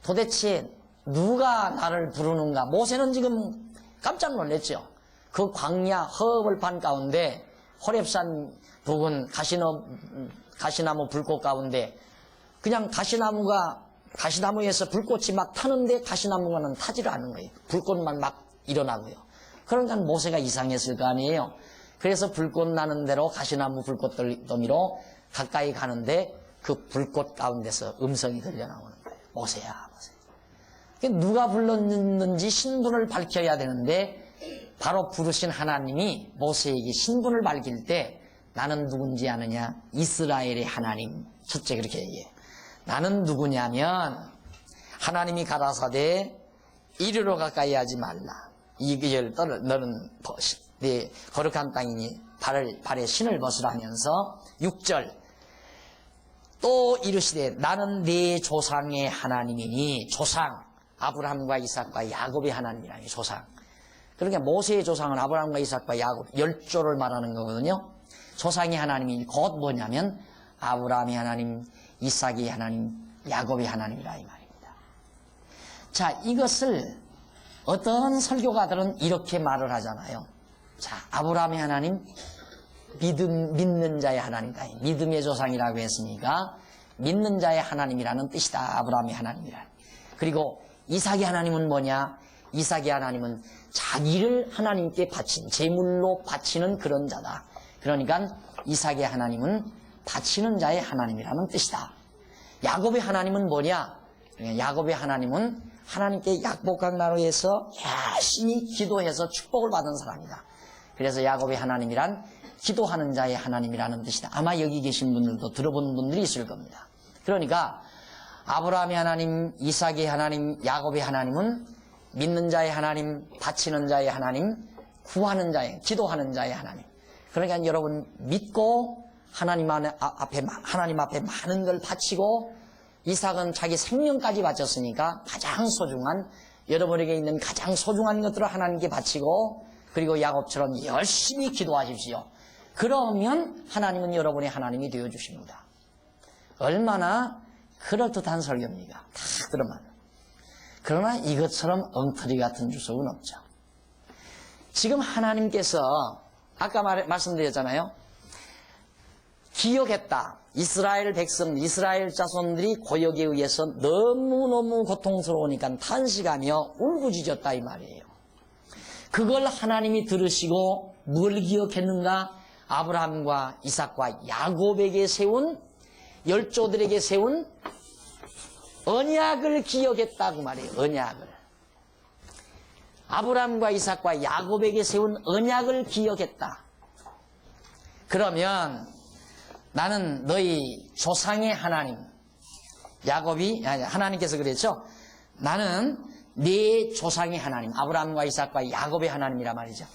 도대체 누가 나를 부르는가? 모세는 지금 깜짝 놀랐죠. 그 광야 허벌판 가운데 호렙산 부근 가시나무 불꽃 가운데 그냥 가시나무에서 불꽃이 막 타는데 가시나무는 타지를 않는 거예요. 불꽃만 막 일어나고요. 그러니까 모세가 이상했을 거 아니에요. 그래서 불꽃 나는 대로 가시나무 불꽃 더미로 가까이 가는데 그 불꽃 가운데서 음성이 들려나오는 거예요. 모세야, 모세. 누가 불렀는지 신분을 밝혀야 되는데 바로 부르신 하나님이 모세에게 신분을 밝힐 때 나는 누군지 아느냐? 이스라엘의 하나님. 첫째 그렇게 얘기해요. 나는 누구냐면 하나님이 가라사대 이리로 가까이 하지 말라. 이걸 너는 네 거룩한 땅이니 발에 신을 벗으라면서 6절 또 이르시되 나는 네 조상의 하나님이니 조상 아브라함과 이삭과 야곱의 하나님이라니 조상. 그러니까 모세의 조상은 아브라함과 이삭과 야곱 10조를 말하는 거거든요. 조상의 하나님이 곧 뭐냐면 아브라함의 하나님, 이삭의 하나님, 야곱의 하나님이라 이 말입니다. 자, 이것을 어떤 설교가들은 이렇게 말을 하잖아요. 자, 아브라함의 하나님, 믿는 자의 하나님이다. 믿음의 조상이라고 했으니까 믿는 자의 하나님이라는 뜻이다. 아브라함의 하나님이라. 그리고 이삭의 하나님은 뭐냐? 이삭의 하나님은 자기를 하나님께 바친, 제물로 바치는 그런 자다. 그러니까 이삭의 하나님은 바치는 자의 하나님이라는 뜻이다. 야곱의 하나님은 뭐냐? 야곱의 하나님은 하나님께 약복강 나루에서 열심히 기도해서 축복을 받은 사람이다. 그래서 야곱의 하나님이란 기도하는 자의 하나님이라는 뜻이다. 아마 여기 계신 분들도 들어본 분들이 있을 겁니다. 그러니까 아브라함의 하나님, 이삭의 하나님, 야곱의 하나님은 믿는 자의 하나님, 바치는 자의 하나님, 구하는 자의, 기도하는 자의 하나님. 그러니까 여러분 믿고 하나님 앞에 많은 걸 바치고 이삭은 자기 생명까지 바쳤으니까 가장 소중한 여러분에게 있는 가장 소중한 것들을 하나님께 바치고 그리고 야곱처럼 열심히 기도하십시오. 그러면 하나님은 여러분의 하나님이 되어주십니다. 얼마나 그럴듯한 설교입니까? 다 들으면. 그러나 이것처럼 엉터리 같은 주석은 없죠. 지금 하나님께서 아까 말씀드렸잖아요. 기억했다. 이스라엘 백성, 이스라엘 자손들이 고역에 의해서 너무너무 고통스러우니까 탄식하며 울부짖었다 이 말이에요. 그걸 하나님이 들으시고 뭘 기억했는가? 아브라함과 이삭과 야곱에게 세운 10조들에게 세운 언약을 기억했다고 말이에요. 언약을. 아브라함과 이삭과 야곱에게 세운 언약을 기억했다. 그러면 나는 너희 조상의 하나님, 하나님께서 그랬죠. 나는 네 조상의 하나님, 아브라함과 이삭과 야곱의 하나님이란 말이죠.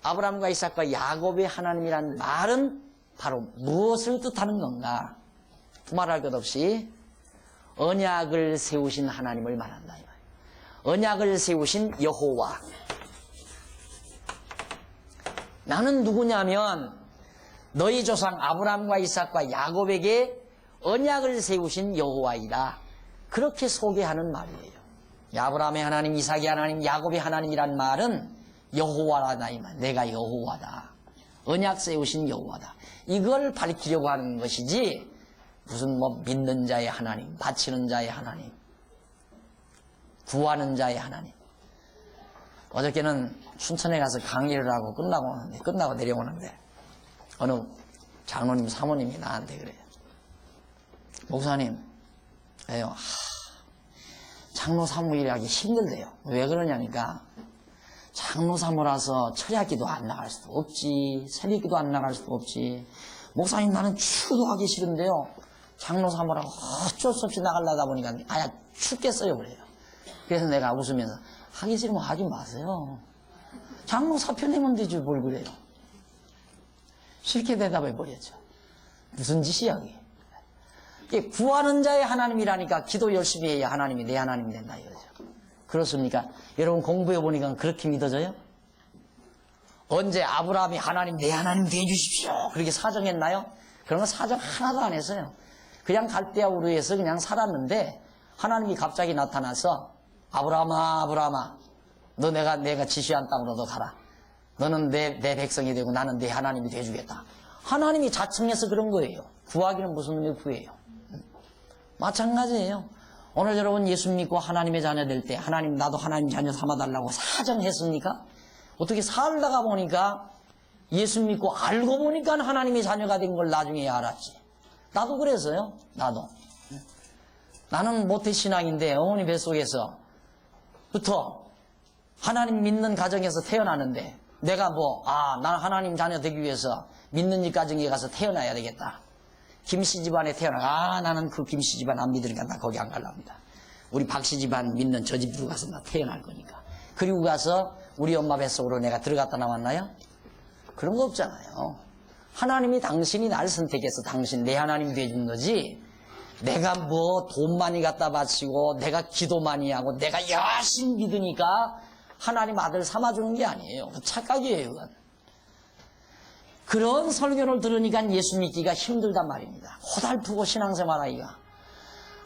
아브라함과 이삭과 야곱의 하나님이란 말은 바로 무엇을 뜻하는 건가? 두말할 것 없이 언약을 세우신 하나님을 말한다. 언약을 세우신 여호와. 나는 누구냐면 너희 조상 아브라함과 이삭과 야곱에게 언약을 세우신 여호와이다. 그렇게 소개하는 말이에요. 아브라함의 하나님, 이삭의 하나님, 야곱의 하나님이란 말은 여호와라다 이 말. 내가 여호와다. 언약 세우신 여호와다. 이걸 밝히려고 하는 것이지 무슨 믿는 자의 하나님, 바치는 자의 하나님, 구하는 자의 하나님. 어저께는 춘천에 가서 강의를 하고 끝나고 내려오는데 어느 장로님, 사모님이 나한테 그래요. 목사님, 장로 사무일 하기 힘들대요. 왜 그러냐니까 장로 사무라서 철야기도 안 나갈 수도 없지, 새벽기도 안 나갈 수도 없지. 목사님 나는 추도하기 싫은데요. 장로 사무라고 어쩔 수 없이 나가려다 보니까 죽겠어요 그래요. 그래서 내가 웃으면서 하기 싫으면 하지 마세요. 장로 사표 내면 되지 뭘 그래요. 쉽게 대답해 버렸죠. 무슨 짓이야 그게. 구하는 자의 하나님이라니까 기도 열심히 해야 하나님이 내 하나님이 된다 이거죠. 그렇습니까? 여러분 공부해 보니까 그렇게 믿어져요? 언제 아브라함이 하나님 내 하나님 되어주십시오 그렇게 사정했나요? 그런 거 사정 하나도 안 했어요. 그냥 갈대아 우르에서 그냥 살았는데 하나님이 갑자기 나타나서 아브라함아 아브라함아 너 내가 지시한 땅으로 너 가라. 너는 내 백성이 되고 나는 내 하나님이 돼주겠다. 하나님이 자청해서 그런 거예요. 구하기는 무슨 의미 구해요. 마찬가지예요. 오늘 여러분 예수 믿고 하나님의 자녀 될 때 하나님 나도 하나님 자녀 삼아달라고 사정했습니까? 어떻게 살다가 보니까 예수 믿고 알고 보니까 하나님의 자녀가 된 걸 나중에 알았지. 나도 그래서요. 나는 모태신앙인데 어머니 뱃속에서부터 하나님 믿는 가정에서 태어나는데 내가 난 하나님 자녀 되기 위해서 믿는 집 가정에 가서 태어나야 되겠다. 김씨 집안에 나는 그 김씨 집안 안 믿으니까 나 거기 안 갈라 합니다. 우리 박씨 집안 믿는 저 집으로 가서 나 태어날 거니까. 그리고 가서 우리 엄마 뱃속으로 내가 들어갔다 나왔나요? 그런 거 없잖아요. 하나님이 당신이 날 선택해서 당신 내 하나님 돼준 거지. 내가 돈 많이 갖다 바치고 내가 기도 많이 하고 내가 열심히 믿으니까 하나님 아들 삼아주는 게 아니에요. 착각이에요. 그건. 그런 설교를 들으니까 예수 믿기가 힘들단 말입니다. 고달프고 신앙생활하기가.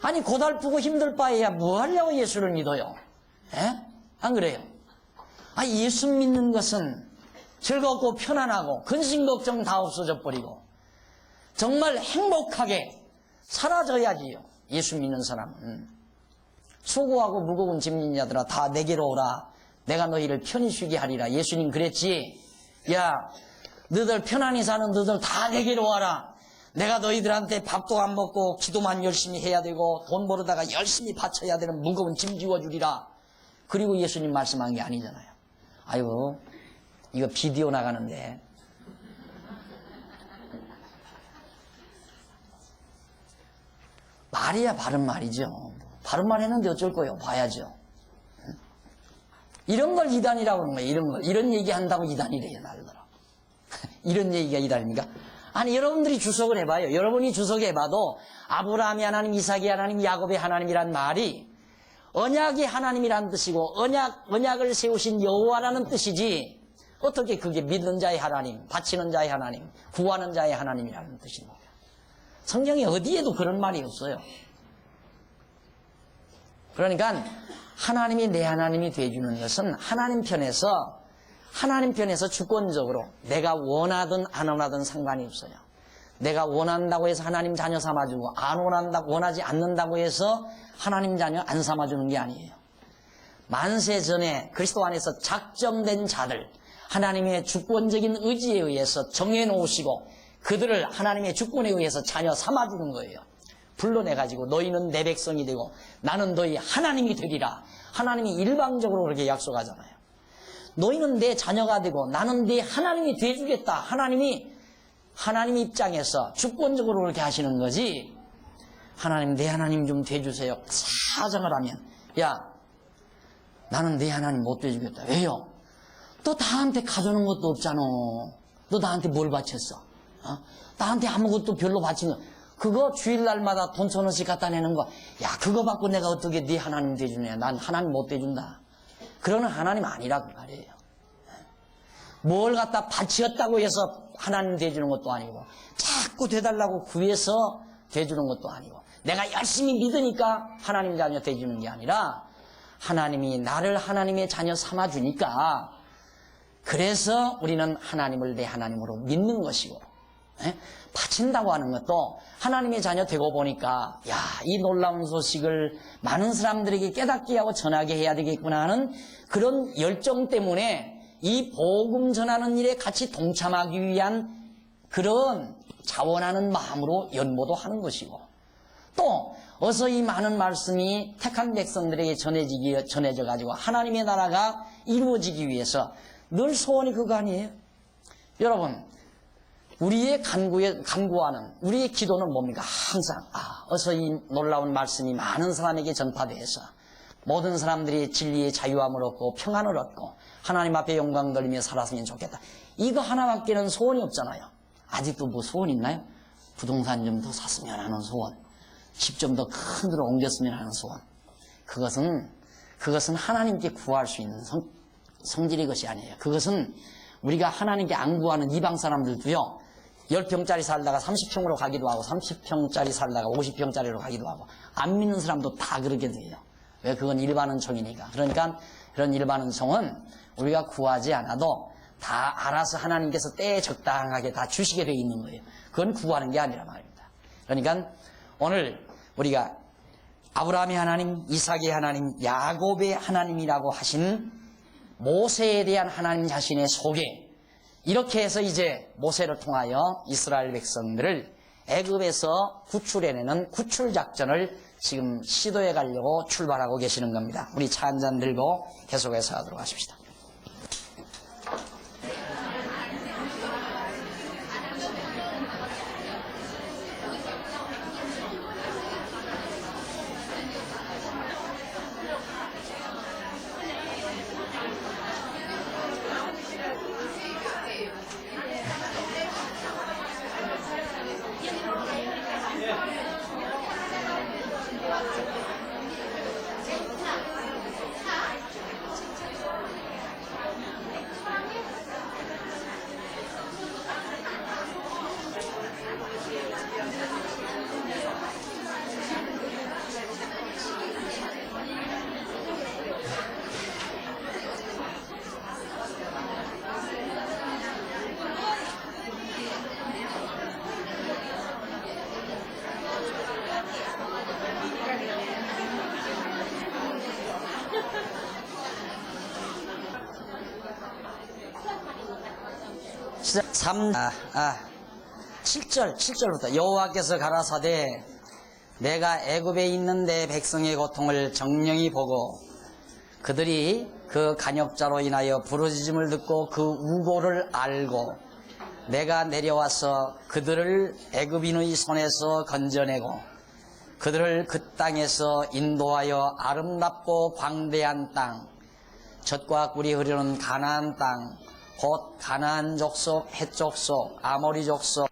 아니 고달프고 힘들 바에야 뭐 하려고 예수를 믿어요? 에? 안 그래요? 예수 믿는 것은 즐겁고 편안하고 근심 걱정 다 없어져 버리고 정말 행복하게 사라져야지요. 예수 믿는 사람은. 수고하고 무거운 짐진 자들아 다 내게로 오라. 내가 너희를 편히 쉬게 하리라. 예수님 그랬지. 야 너희들 편안히 사는 너희들 다 내게로 와라. 내가 너희들한테 밥도 안 먹고 기도만 열심히 해야 되고 돈 벌어다가 열심히 바쳐야 되는 무거운 짐 지워주리라. 그리고 예수님 말씀한 게 아니잖아요. 아이고 이거 비디오 나가는데 말이야 바른 말이죠. 바른 말 했는데 어쩔 거예요. 봐야죠. 이런 걸 이단이라고 하는 거예요. 이런 얘기 한다고 이단이래요. 날더러. 이런 얘기가 이단입니까? 아니 여러분들이 주석을 해봐요. 여러분이 주석해봐도 아브라함이 하나님, 이삭이 하나님, 야곱의 하나님이란 말이 언약이 하나님이란 뜻이고 언약을 세우신 여호와라는 뜻이지 어떻게 그게 믿는 자의 하나님, 바치는 자의 하나님, 구하는 자의 하나님이라는 뜻입니까? 성경에 어디에도 그런 말이 없어요. 그러니까 하나님이 내 하나님이 돼주는 것은 하나님 편에서 주권적으로 내가 원하든 안 원하든 상관이 없어요. 내가 원한다고 해서 하나님 자녀 삼아주고 안 원하지 않는다고 해서 하나님 자녀 안 삼아주는 게 아니에요. 만세 전에 그리스도 안에서 작정된 자들 하나님의 주권적인 의지에 의해서 정해놓으시고 그들을 하나님의 주권에 의해서 자녀 삼아주는 거예요. 불러내가지고 너희는 내 백성이 되고 나는 너희 하나님이 되리라. 하나님이 일방적으로 그렇게 약속하잖아요. 너희는 내 자녀가 되고 나는 네 하나님이 돼주겠다. 하나님 입장에서 주권적으로 그렇게 하시는 거지. 하나님 내 하나님 좀 돼주세요. 사정을 하면 야 나는 네 하나님 못 돼주겠다. 왜요? 너 나한테 가져오는 것도 없잖아. 너 나한테 뭘 바쳤어? 나한테 아무것도 별로 바친 거 그거 주일날마다 돈 1,000원씩 갖다 내는 거 야 그거 받고 내가 어떻게 네 하나님 돼주냐. 난 하나님 못 돼준다. 그러는 하나님 아니라고 말이에요. 뭘 갖다 바치었다고 해서 하나님 돼주는 것도 아니고 자꾸 돼달라고 구해서 돼주는 것도 아니고 내가 열심히 믿으니까 하나님 자녀 돼주는 게 아니라 하나님이 나를 하나님의 자녀 삼아주니까 그래서 우리는 하나님을 내 하나님으로 믿는 것이고 바친다고 하는 것도 하나님의 자녀 되고 보니까 이 놀라운 소식을 많은 사람들에게 깨닫게 하고 전하게 해야 되겠구나 하는 그런 열정 때문에 이 복음 전하는 일에 같이 동참하기 위한 그런 자원하는 마음으로 연모도 하는 것이고 또 어서 이 많은 말씀이 택한 백성들에게 전해져 가지고 하나님의 나라가 이루어지기 위해서 늘 소원이 그거 아니에요? 여러분 우리의 간구하는 우리의 기도는 뭡니까? 항상 어서 이 놀라운 말씀이 많은 사람에게 전파돼서 모든 사람들이 진리의 자유함을 얻고 평안을 얻고 하나님 앞에 영광 돌리며 살았으면 좋겠다. 이거 하나밖에는 소원이 없잖아요. 아직도 뭐 소원 있나요? 부동산 좀 더 샀으면 하는 소원, 집 좀 더 큰 데로 옮겼으면 하는 소원. 그것은 하나님께 구할 수 있는 성질의 것이 아니에요. 그것은 우리가 하나님께 안 구하는 이방 사람들도요, 10평짜리 살다가 30평으로 가기도 하고 30평짜리 살다가 50평짜리로 가기도 하고, 안 믿는 사람도 다 그렇게 돼요. 왜? 그건 일반은총이니까. 그러니까 그런 일반은총은 우리가 구하지 않아도 다 알아서 하나님께서 때에 적당하게 다 주시게 되어 있는 거예요. 그건 구하는 게 아니라 말입니다. 그러니까 오늘 우리가 아브라함의 하나님, 이삭의 하나님, 야곱의 하나님이라고 하신 모세에 대한 하나님 자신의 소개, 이렇게 해서 이제 모세를 통하여 이스라엘 백성들을 애굽에서 구출해내는 구출작전을 지금 시도해 가려고 출발하고 계시는 겁니다. 우리 차 한잔 들고 계속해서 하도록 하십시다. 시작. 7절부터 여호와께서 가라사대 내가 애굽에 있는 내 백성의 고통을 정령히 보고 그들이 그 간역자로 인하여 부르짖음을 듣고 그 우고를 알고 내가 내려와서 그들을 애굽인의 손에서 건져내고 그들을 그 땅에서 인도하여 아름답고 광대한 땅, 젖과 꿀이 흐르는 가나안 땅, 곧 가나안 족속, 헷 족속, 아모리 족속,